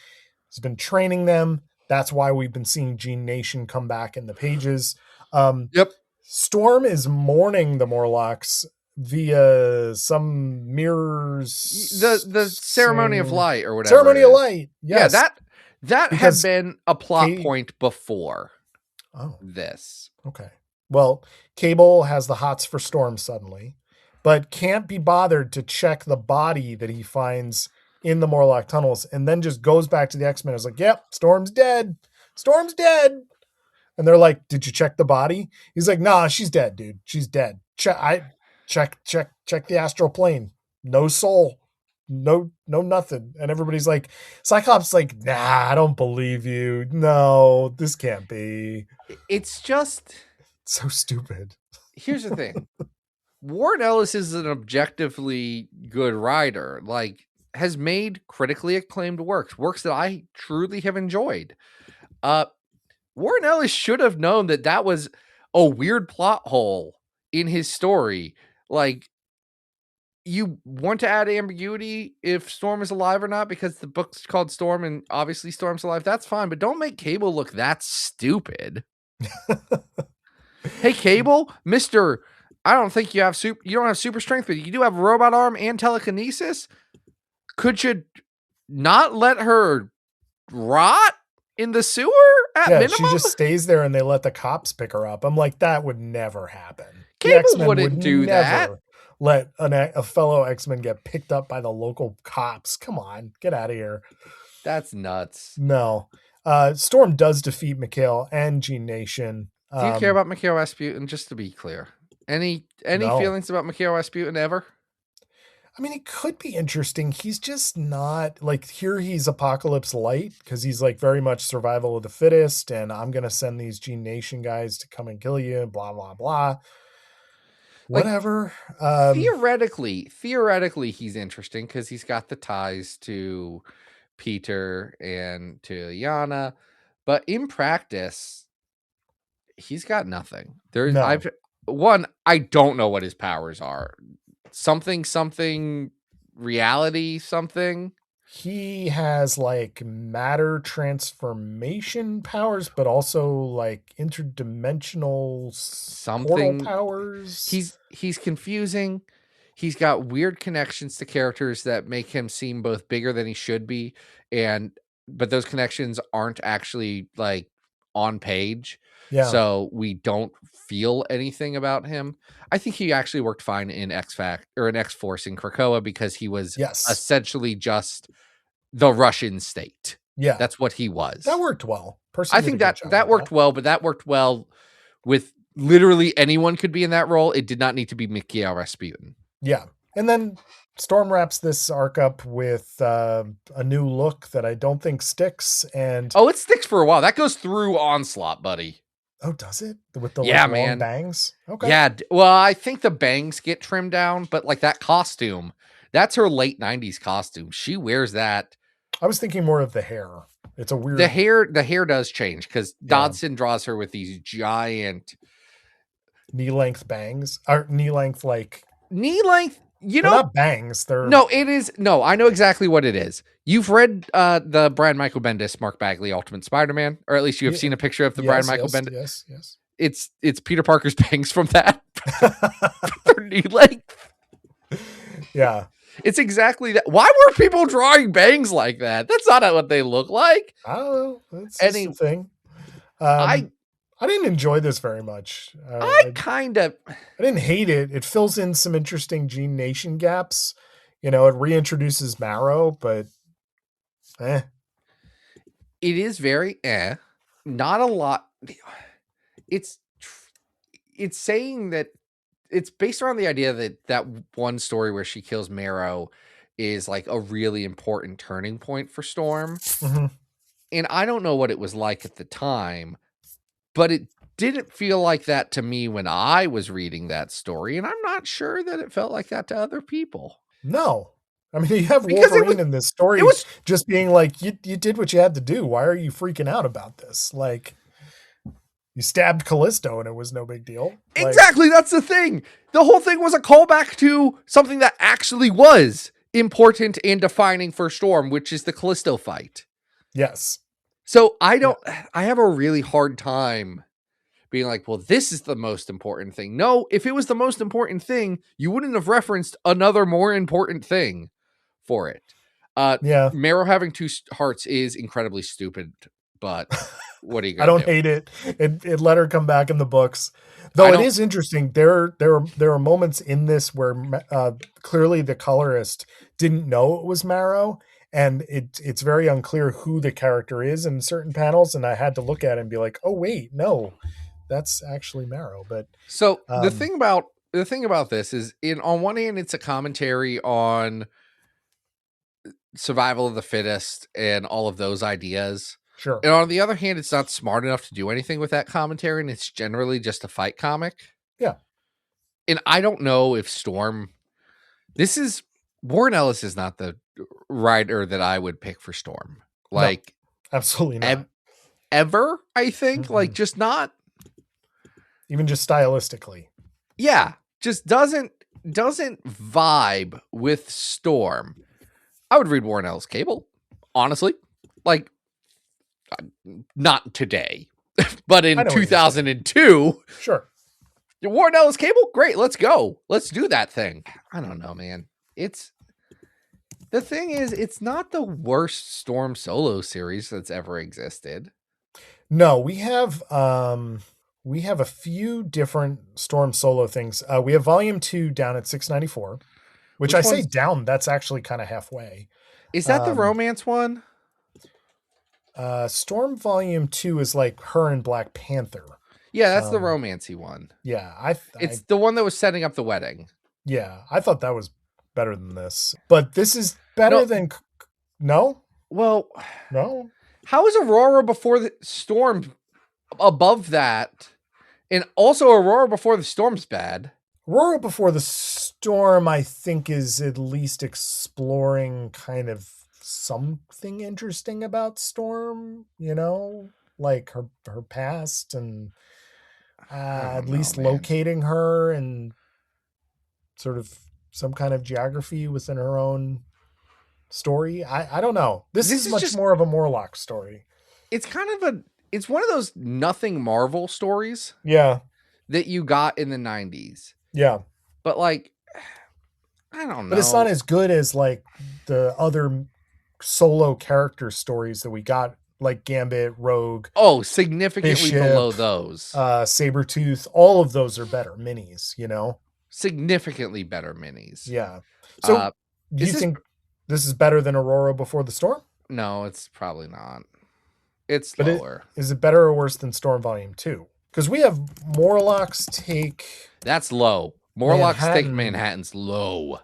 He's been training them. That's why we've been seeing Gene Nation come back in the pages. Yep. Storm is mourning the Morlocks via some mirrors. The ceremony of light or whatever. Ceremony of light. Yes. Yeah, that had been a plot point before this. Okay. Well, Cable has the hots for Storm suddenly, but can't be bothered to check the body that he finds in the Morlock tunnels, and then just goes back to the X-Men. Is like, yep, Storm's dead. Storm's dead. And they're like, did you check the body? He's like, nah, she's dead, dude. She's dead. Check the astral plane. No soul. No nothing. And everybody's like, Cyclops like, nah, I don't believe you. No, this can't be. It's just so stupid. Here's the thing. Warren Ellis is an objectively good writer. Like, has made critically acclaimed works that I truly have enjoyed. Warren Ellis should have known that was a weird plot hole in his story. Like, you want to add ambiguity if Storm is alive or not because the book's called Storm and obviously Storm's alive. That's fine, but don't make Cable look that stupid. Hey, Cable, Mr. I don't think you don't have super strength, but you do have a robot arm and telekinesis. Could you not let her rot in the sewer at minimum? She just stays there and they let the cops pick her up. I'm like, that would never happen. Cable wouldn't do that. Let a fellow X-Men get picked up by the local cops. Come on, get out of here. That's nuts. No. Storm does defeat Mikhail and Gene Nation. Do you care about Mikhail Rasputin, just to be clear? Any feelings about Mikhail Rasputin ever? I mean, it could be interesting. He's just not like here. He's Apocalypse Light because he's like very much survival of the fittest. And I'm going to send these Gene Nation guys to come and kill you. Blah, blah, blah. Whatever. Theoretically, he's interesting because he's got the ties to Peter and to Yana. But in practice, he's got nothing. I don't know what his powers are. Something reality something. He has like matter transformation powers, but also like interdimensional portal powers. He's confusing. He's got weird connections to characters that make him seem both bigger than he should be, but those connections aren't actually like on page. Yeah. So we don't feel anything about him. I think he actually worked fine in X-Force in Krakoa because he was essentially just the Russian state. Yeah. That's what he was. That worked well. I think that worked well, but that worked well with literally anyone could be in that role. It did not need to be Mikhail Rasputin. Yeah. And then Storm wraps this arc up with a new look that I don't think sticks. And Oh, it sticks for a while. That goes through Onslaught, buddy. oh, does it? With the Yeah, long man. bangs? Okay. Yeah. Well, I think the bangs get trimmed down, but like that costume, that's her late 90s costume. She wears that. I was thinking more of the hair. It's a weird. The hair does change because Dodson draws her with these giant knee length bangs. Or knee length, like. knee length. They're not bangs. They're no, it is. No, I know exactly what it is. You've read the Brian Michael Bendis, Mark Bagley Ultimate Spider-Man, or at least you have seen a picture of the Brian Michael Bendis. Yes. It's Peter Parker's bangs from that. They're knee length. Yeah. It's exactly that. Why were people drawing bangs like that? That's not what they look like. I don't know. That's just a thing. I didn't enjoy this very much. I didn't hate it. It fills in some interesting Gene Nation gaps. It reintroduces Marrow, but It is very not a lot. It's saying that it's based around the idea that one story where she kills Marrow is like a really important turning point for Storm. Mm-hmm. And I don't know what it was like at the time, but it didn't feel like that to me when I was reading that story. And I'm not sure that it felt like that to other people. No. I mean, you have Wolverine in this story just being like, you did what you had to do. Why are you freaking out about this? Like, you stabbed Callisto and it was no big deal. Exactly. That's the thing. The whole thing was a callback to something that actually was important and defining for Storm, which is the Callisto fight. Yes. So I have a really hard time being like, well, this is the most important thing. No, if it was the most important thing, you wouldn't have referenced another more important thing for it. Marrow having two hearts is incredibly stupid, but what are you going to do? I don't hate it. It let her come back in the books. Though it is interesting. There are moments in this where clearly the colorist didn't know it was Marrow. And it's very unclear who the character is in certain panels. And I had to look at it and be like, oh, wait, no, that's actually Marrow. But so the thing about this is on one hand, it's a commentary on survival of the fittest and all of those ideas. Sure. And on the other hand, it's not smart enough to do anything with that commentary. And it's generally just a fight comic. Yeah. And I don't know if Warren Ellis is not the writer that I would pick for Storm. Like, no, absolutely not. Ever, I think. Mm-hmm. Like, just not. Even just stylistically. Yeah. Just doesn't vibe with Storm. I would read Warren Ellis Cable, honestly. Like, not today, but in 2002. Sure. Warren Ellis Cable, great, let's go. Let's do that thing. I don't know, man. The thing is, it's not the worst Storm solo series that's ever existed. No, we have a few different Storm solo things. We have Volume 2 down at 694, which I say down, that's actually kind of halfway. Is that the romance one? Storm Volume 2 is like her and Black Panther. Yeah, that's the romancy one. Yeah, it's the one that was setting up the wedding. Yeah, I thought that was better than this, but this is better than no. Well, no. How is Aurora Before the Storm above that, and also Aurora Before the Storm's bad? Aurora Before the Storm, I think, is at least exploring kind of something interesting about Storm. Like her past and at least locating her and sort of some kind of geography within her own story. I don't know. This is much more of a Morlocks story. It's kind of it's one of those nothing Marvel stories. Yeah. That you got in the 90s. Yeah. But like, I don't know. But it's not as good as like the other solo character stories that we got, like Gambit, Rogue. Oh, significantly Bishop, below those. Sabretooth. All of those are better minis, Significantly better minis. Yeah. So do you think this is better than Aurora Before the Storm? No, it's probably not. It's lower. Is it better or worse than Storm Volume 2? Because we have Morlocks take... That's low. Morlocks take Manhattan's low.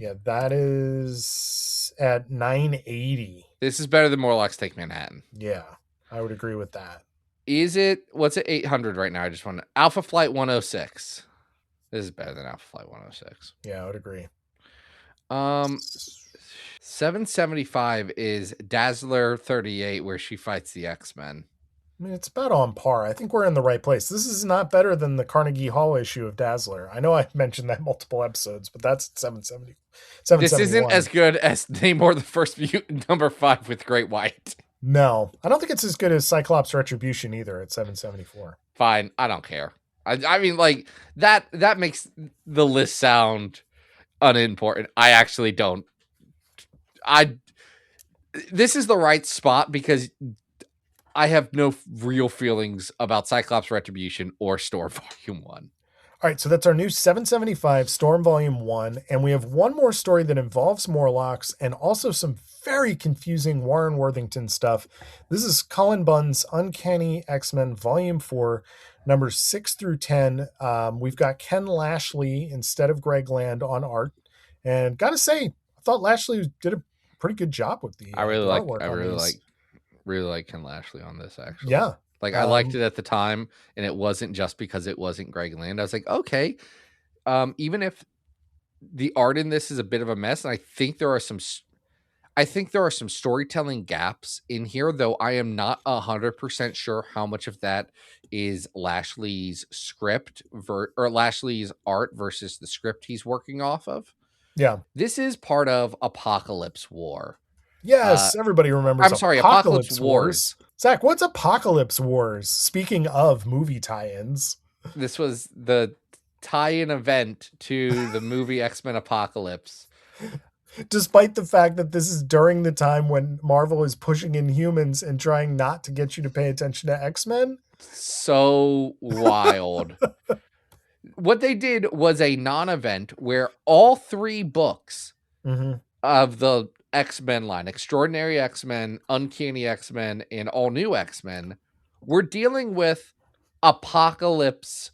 Yeah, that is at 980. This is better than Morlocks Take Manhattan. Yeah, I would agree with that. Is it? What's it? 800 right now. I just want to. Alpha Flight 106. This is better than Alpha Flight 106. Yeah, I would agree. 775 is Dazzler 38, where she fights the X-Men. I mean, it's about on par. I think we're in the right place. This is not better than the Carnegie Hall issue of Dazzler. I know I've mentioned that multiple episodes, but that's 770. This isn't as good as Namor the First Mutant #5 with Great White. No, I don't think it's as good as Cyclops Retribution either at 774. Fine, I don't care. I mean, like that makes the list sound unimportant. I actually don't. This is the right spot because I have no real feelings about Cyclops Retribution or Storm Volume 1. All right, so that's our new 775 Storm Volume 1, and we have one more story that involves Morlocks and also some very confusing Warren Worthington stuff. This is Cullen Bunn's Uncanny X-Men Volume 4, numbers 6 through 10. We've got Ken Lashley instead of Greg Land on art, and gotta say, I thought Lashley did a pretty good job with the artwork. Really like Ken Lashley on this, actually. Yeah. Like, I liked it at the time, and it wasn't just because it wasn't Greg Land. I was like, okay, even if the art in this is a bit of a mess, and I think there are some storytelling gaps in here, though I am not 100% sure how much of that is Lashley's script or Lashley's art versus the script he's working off of. Yeah. This is part of Apocalypse War. Yes, everybody remembers. I'm sorry, Apocalypse Wars. Zach, what's Apocalypse Wars? Speaking of movie tie-ins. This was the tie-in event to the movie X-Men Apocalypse. Despite the fact that this is during the time when Marvel is pushing Inhumans and trying not to get you to pay attention to X-Men. So wild. What they did was a non-event where all 3 books of the X-Men line, Extraordinary X-Men, Uncanny X-Men, and All New X-Men, were dealing with Apocalypse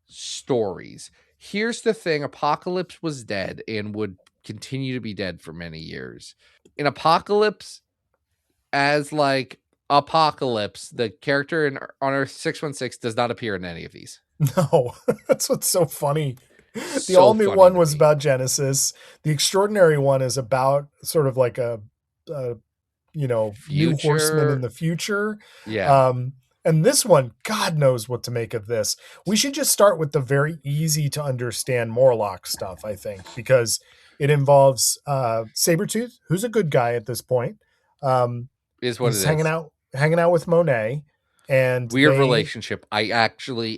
stories. Here's the thing. Apocalypse was dead and would continue to be dead for many years. In Apocalypse, as like Apocalypse, the character on Earth 616 does not appear in any of these. No, that's what's so funny. The So all new funny one to was me. about Genesis. The extraordinary one is about sort of like a new horseman in the future. Yeah. And this one, God knows what to make of this. We should just start with the very easy to understand Morlock stuff, I think, because it involves Sabretooth, who's a good guy at this point. Is what He's it is. hanging out with Monet. And Weird relationship. I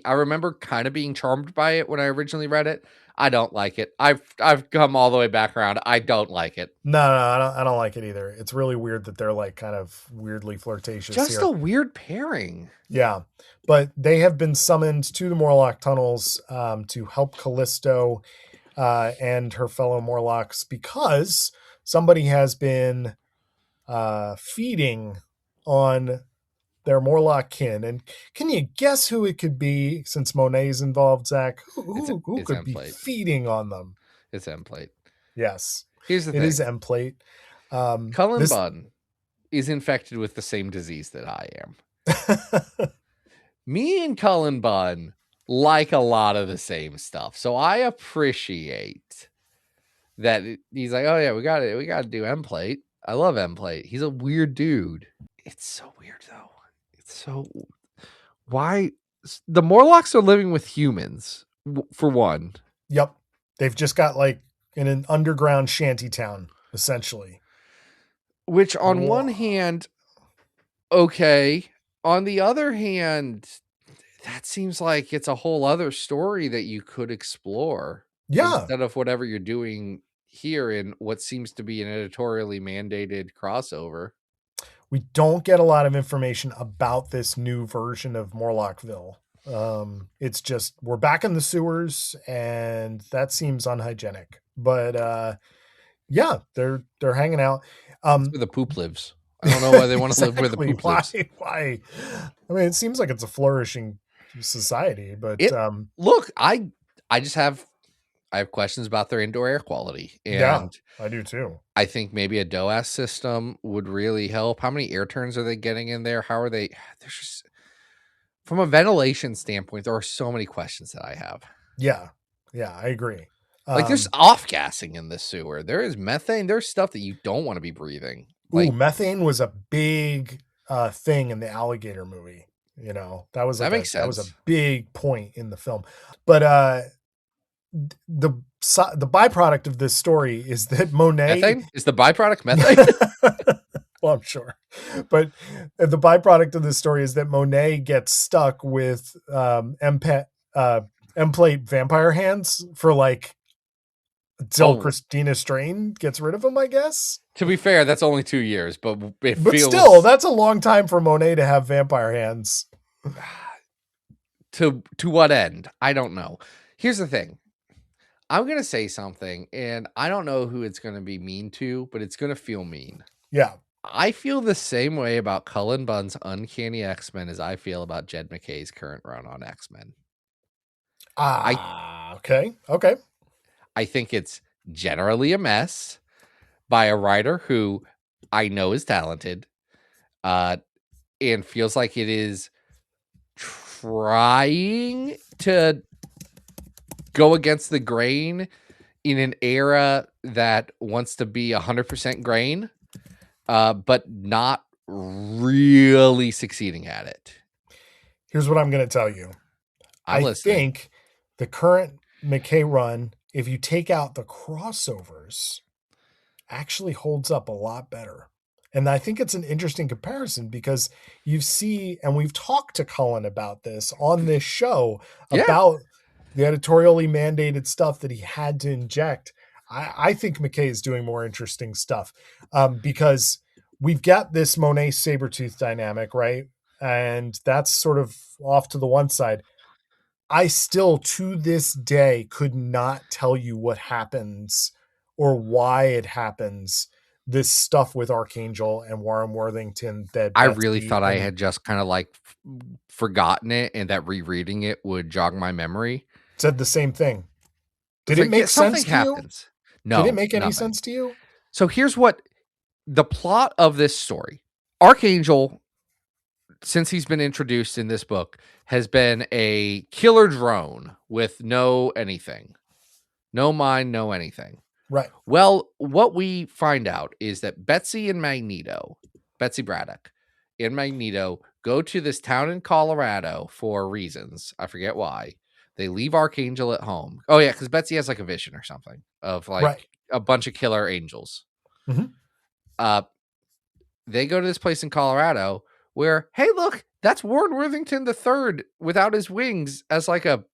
remember kind of being charmed by it when I originally read it. I don't like it. I've come all the way back around. I don't like it. No, I don't like it either. It's really weird that they're like kind of weirdly flirtatious Just here. a weird pairing. Yeah, but they have been summoned to the Morlock tunnels to help Callisto and her fellow Morlocks because somebody has been feeding on their Morlock kin. And can you guess who it could be since Monet's involved, Zach? Who It's could be Emplate. feeding on them? It's Emplate. Yes. Here's the thing. It is Emplate. Cullen Bunn is infected with the same disease that I am. Me and Cullen Bunn like a lot of the same stuff. So I appreciate that he's like, oh yeah, we got to do Emplate. I love Emplate. He's a weird dude. It's so weird though. Why the Morlocks are living with humans for one. Yep. They've just got like in an underground shanty town, essentially. Which on one hand, okay. On the other hand, that seems like it's a whole other story that you could explore. Yeah. Instead of whatever you're doing here in what seems to be an editorially mandated crossover. We don't get a lot of information about this new version of Morlockville. It's just we're back in the sewers, and that seems unhygienic. But yeah, they're hanging out. Where the poop lives. I don't know why they want to live where the poop lives. Why? I mean, it seems like it's a flourishing society, but look, I I have questions about their indoor air quality. Yeah, And I do too. I think maybe a DOAS system would really help. How many air turns are they getting in there? How are they? There's just, from a ventilation standpoint, there are so many questions that I have. Yeah, I agree. Like, there's off gassing in the sewer. There is methane. There's stuff that you don't want to be breathing. Like, methane was a big thing in the alligator movie. You know, that was that makes sense. That was a big point in the film. But the byproduct of this story is that Monet methane is the byproduct. Methane. Well, I'm sure, but the byproduct of this story is that Monet gets stuck with M-plate vampire hands for like until Christina Strain gets rid of him, I guess. To be fair, that's only 2 years, but still, that's a long time for Monet to have vampire hands. To what end? I don't know. Here's the thing. I'm going to say something, and I don't know who it's going to be mean to, but it's going to feel mean. Yeah. I feel the same way about Cullen Bunn's Uncanny X-Men as I feel about Jed McKay's current run on X-Men. Okay. I think it's generally a mess by a writer who I know is talented, and feels like it is trying to go against the grain in an era that wants to be 100% grain, but not really succeeding at it. Here's what I'm going to tell you. I think the current McKay run, if you take out the crossovers, actually holds up a lot better. And I think it's an interesting comparison because you see, and we've talked to Cullen about this on this show, about the editorially mandated stuff that he had to inject. I think McKay is doing more interesting stuff because we've got this Monet Sabretooth dynamic, right? And that's sort of off to the one side. I still, to this day, could not tell you what happens or why it happens. This stuff with Archangel and Warren Worthington that I really thought I had just kind of like forgotten it, and that rereading it would jog my memory. Said the same thing. Did it make sense to you? No. Did it make any sense to you? So here's what the plot of this story. Archangel, since he's been introduced in this book, has been a killer drone with no anything. No mind, no anything. Right. Well, what we find out is that Betsy Braddock and Magneto go to this town in Colorado for reasons. I forget why. They leave Archangel at home. Oh, yeah, because Betsy has like a vision or something of like a bunch of killer angels. Mm-hmm. They go to this place in Colorado where, hey, look, that's Warren Worthington III without his wings as like a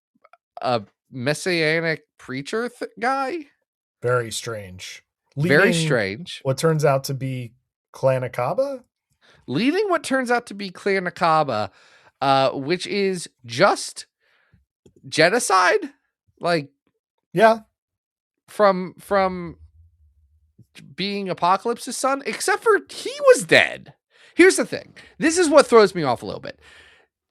messianic preacher guy. Very strange. Very strange. What turns out to be Clan Akaba? Leading what turns out to be Clan Akaba, which is just genocide. Like, yeah. From being Apocalypse's son, except for he was dead. Here's the thing. This is what throws me off a little bit.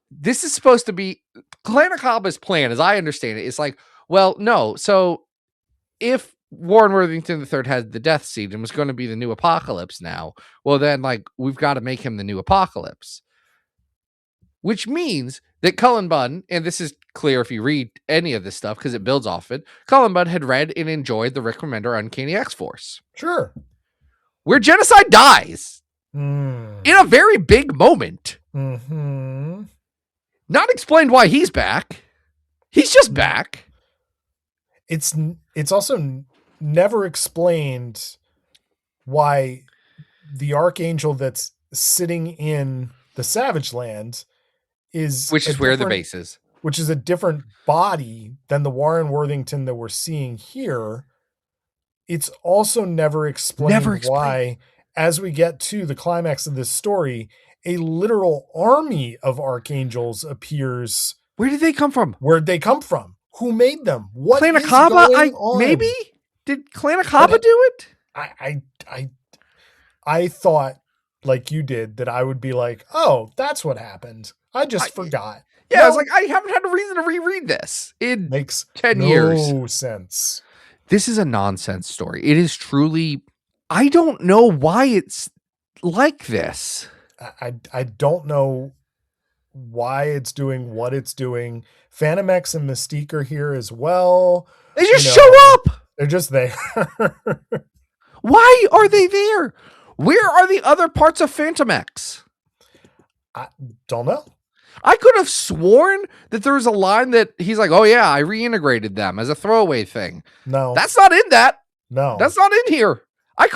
This is supposed to be Clan Akaba's plan, as I understand it, is like, well, no. So if Warren Worthington III had the Death Seed and was going to be the new Apocalypse now, well, then, like, we've got to make him the new Apocalypse. Which means that Cullen Bunn, and this is clear if you read any of this stuff because it builds off it, Cullen Bunn had read and enjoyed the Rick Remender Uncanny X-Force. Sure. Where genocide dies. In a very big moment. Mm-hmm. Not explained why he's back. He's just back. It's also never explained why the Archangel that's sitting in the Savage Land which is where the base is. Which is a different body than the Warren Worthington that we're seeing here. It's also never explained why, as we get to the climax of this story, a literal army of Archangels appears. Where did they come from? Where'd they come from? Who made them? What Clan is Akaba? going on? Maybe? Did Clan Akaba do it? I thought, like you did, that I would be like, oh, that's what happened. I just forgot. Yeah, I was like, I haven't had a reason to reread this in makes 10 years. No sense. This is a nonsense story. It is truly, I don't know why it's like this. I don't know why it's doing what it's doing. Phantom X and Mystique are here as well. They just show up. They're just there. Why are they there? Where are the other parts of Phantom X? I don't know. I could have sworn that there was a line that he's like, oh yeah, I reintegrated them as a throwaway thing. No. That's not in that. No. That's not in here. I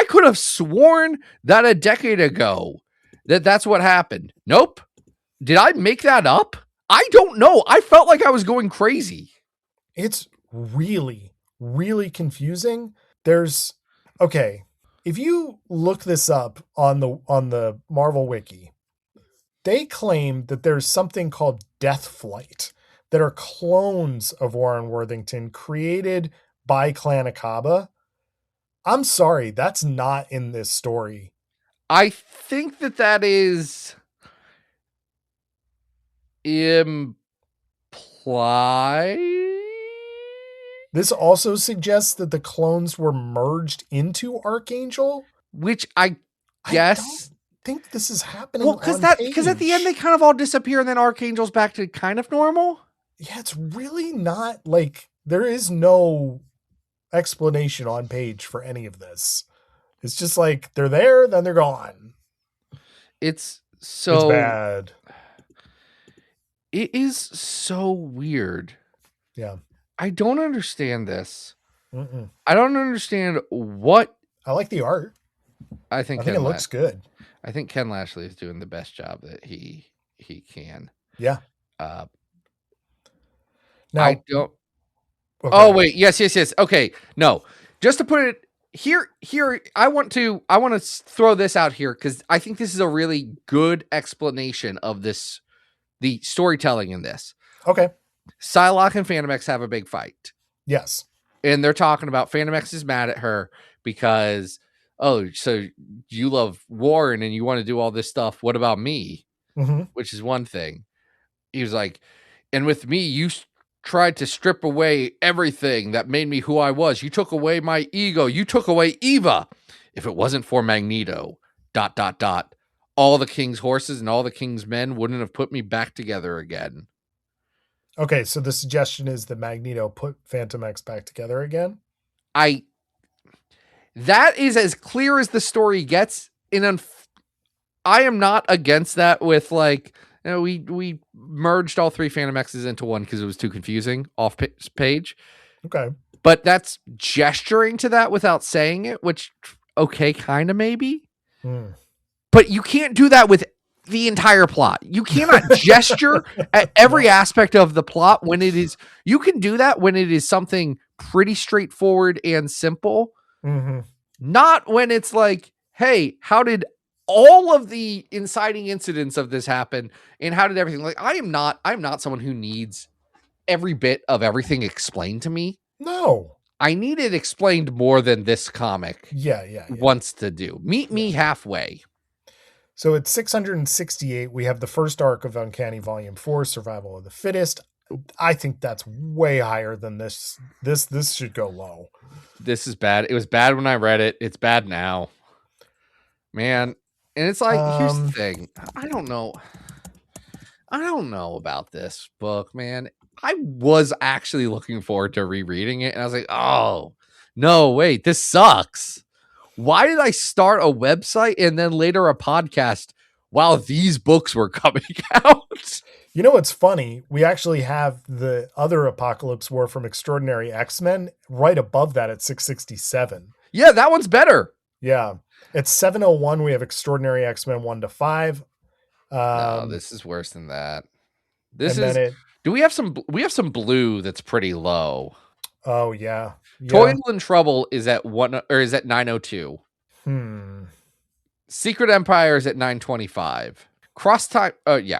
could have sworn that a decade ago that's what happened. Nope. Did I make that up? I don't know. I felt like I was going crazy. It's really, really confusing. Okay. If you look this up on the Marvel Wiki, they claim that there's something called Death Flight that are clones of Warren Worthington created by Clan Akaba. I'm sorry, that's not in this story. I think that is implied. This also suggests that the clones were merged into Archangel, which I guess. I don't think this is happening. Well, because at the end they kind of all disappear and then Archangel's back to kind of normal. Yeah, it's really not like there is no explanation on page for any of this. It's just like they're there, then they're gone. It's bad. It is so weird. Yeah. I don't understand this. Mm-mm. I don't understand what. I like the art. I think it looks good. I think Ken Lashley is doing the best job that he can. Yeah. Now, I don't. Okay. Oh wait, yes. Okay, no. Just to put it here. I want to throw this out here because I think this is a really good explanation of this, the storytelling in this. Okay. Psylocke and Phantom X have a big fight. Yes. And they're talking about Phantom X is mad at her because, oh, so you love Warren and you want to do all this stuff. What about me? Mm-hmm. Which is one thing. He was like, and with me, you tried to strip away everything that made me who I was. You took away my ego. You took away Eva. If it wasn't for Magneto, ... all the king's horses and all the king's men wouldn't have put me back together again. Okay, so the suggestion is that Magneto put Phantom X back together again? That is as clear as the story gets. I am not against that with like, you know, we merged all three Phantom X's into one because it was too confusing off page. Okay. But that's gesturing to that without saying it, which, okay, kind of maybe. But you can't do that with the entire plot. You cannot gesture at every aspect of the plot when it is. You can do that when it is something pretty straightforward and simple. Mm-hmm. Not when it's like, hey, how did all of the inciting incidents of this happen? And how did everything, like, I'm not someone who needs every bit of everything explained to me. No. I need it explained more than this comic wants to do. Meet me halfway. So at 668, we have the first arc of Uncanny Volume 4, Survival of the Fittest. I think that's way higher than this. This should go low. This is bad. It was bad when I read it. It's bad now. Man. And it's like, here's the thing. I don't know about this book, man. I was actually looking forward to rereading it. And I was like, oh, no, wait, this sucks. Why did I start a website and then later a podcast while these books were coming out? You know what's funny? We actually have the other Apocalypse War from Extraordinary X-Men right above that at 667. Yeah, that one's better. Yeah. At 701, we have Extraordinary X-Men 1-5. No, this is worse than that. Do we have some blue that's pretty low? Oh yeah. Toil and Trouble is at 902. Secret Empire is at 925. Cross Time. Oh yeah.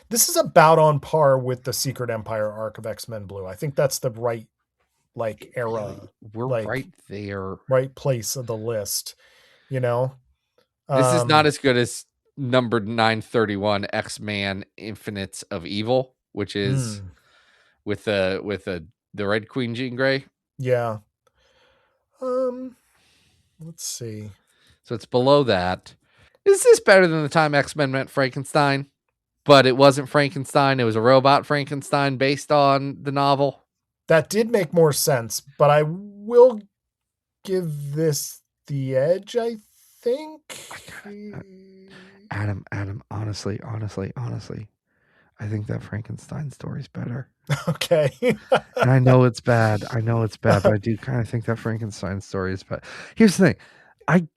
This is about on par with the Secret Empire arc of X-Men Blue. I think that's the right era. We're right there. Right place of the list. You know? This is not as good as number 931 X-Man Infinites of Evil, which is with the Red Queen Jean Grey. Yeah. Let's see. So it's below that. Is this better than the time X-Men met Frankenstein? But it wasn't Frankenstein. It was a robot Frankenstein based on the novel. That did make more sense, but I will give this the edge, I think. Adam, honestly, I think that Frankenstein story's better. Okay. And I know it's bad, but I do kind of think that Frankenstein story is better. Here's the thing.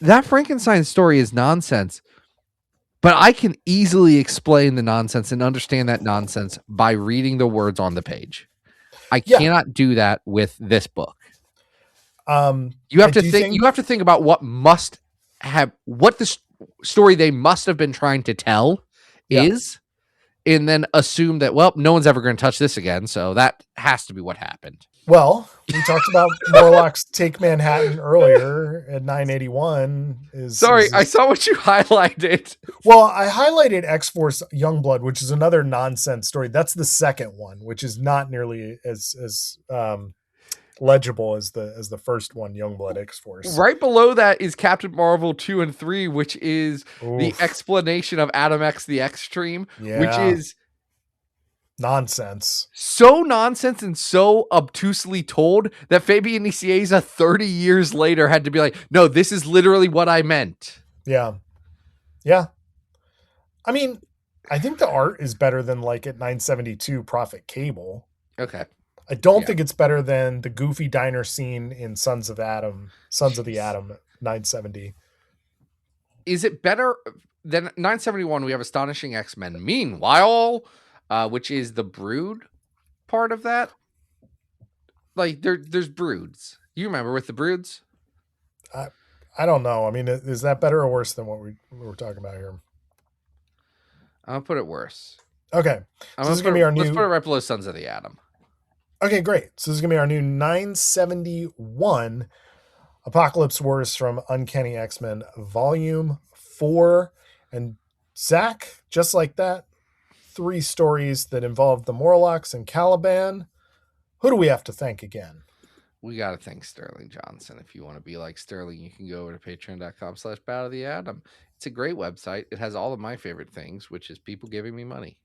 That Frankenstein story is nonsense, but I can easily explain the nonsense and understand that nonsense by reading the words on the page. I cannot do that with this book. You have to think. You have to think about what the story they must have been trying to tell is, and then assume that no one's ever going to touch this again. So that has to be what happened. Well, we talked about Morlocks Take Manhattan earlier at 981. I saw what you highlighted. Well, I highlighted X-Force Youngblood, which is another nonsense story. That's the second one, which is not nearly as legible as the first one, Youngblood X-Force. Right below that is Captain Marvel 2 and 3, which is the explanation of Adam X the Extreme, which is nonsense. So nonsense and so obtusely told that Fabian Nicieza 30 years later had to be like, no, this is literally what I meant. Yeah. Yeah. I mean, I think the art is better than like at 972 Prophet Cable. Okay. I don't think it's better than the goofy diner scene in Sons of the Atom 970. Is it better than 971? We have Astonishing X-Men. Meanwhile, which is the Brood part of that. Like there's Broods. You remember with the Broods? I don't know. I mean, is that better or worse than what we're talking about here? I'll put it worse. Okay. So this is going to be our new... Let's put it right below Sons of the Atom. Okay, great. So this is going to be our new 971 Apocalypse Wars from Uncanny X-Men Volume 4. And Zach, just like that, 3 stories that involve the Morlocks and Caliban. Who do we have to thank again? We got to thank Sterling Johnson. If you want to be like Sterling, you can go over to patreon.com/Battle of the Atom. It's a great website. It has all of my favorite things, which is people giving me money.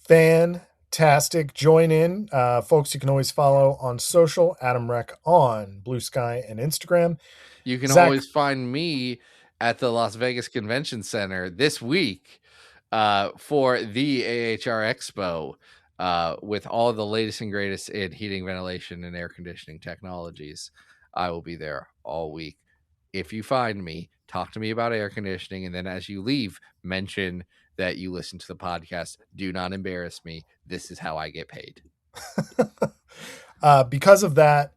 Fantastic. Join in. Folks, you can always follow on social, Adam Rec on Blue Sky and Instagram. You can always find me at the Las Vegas Convention Center this week for the AHR Expo with all the latest and greatest in heating, ventilation, and air conditioning technologies. I will be there all week. If you find me, talk to me about air conditioning, and then as you leave, mention that you listen to the podcast. Do not embarrass me. This is how I get paid. Because of that,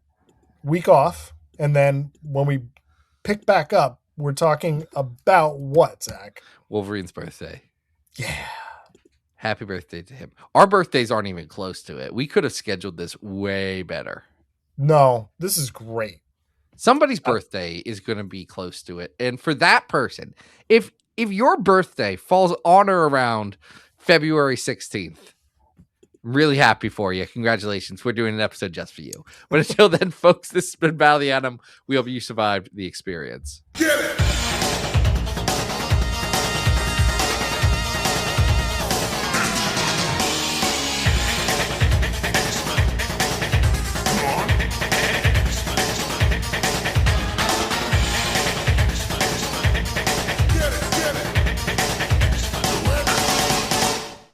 week off, and then when we pick back up, we're talking about what, Zach? Wolverine's birthday. Yeah. Happy birthday to him. Our birthdays aren't even close to it. We could have scheduled this way better. No, this is great. Somebody's birthday is going to be close to it. And for that person, if your birthday falls on or around February 16th, I'm really happy for you. Congratulations. We're doing an episode just for you. But until then, folks, this has been Battle of the Atom. We hope you survived the experience. Get it!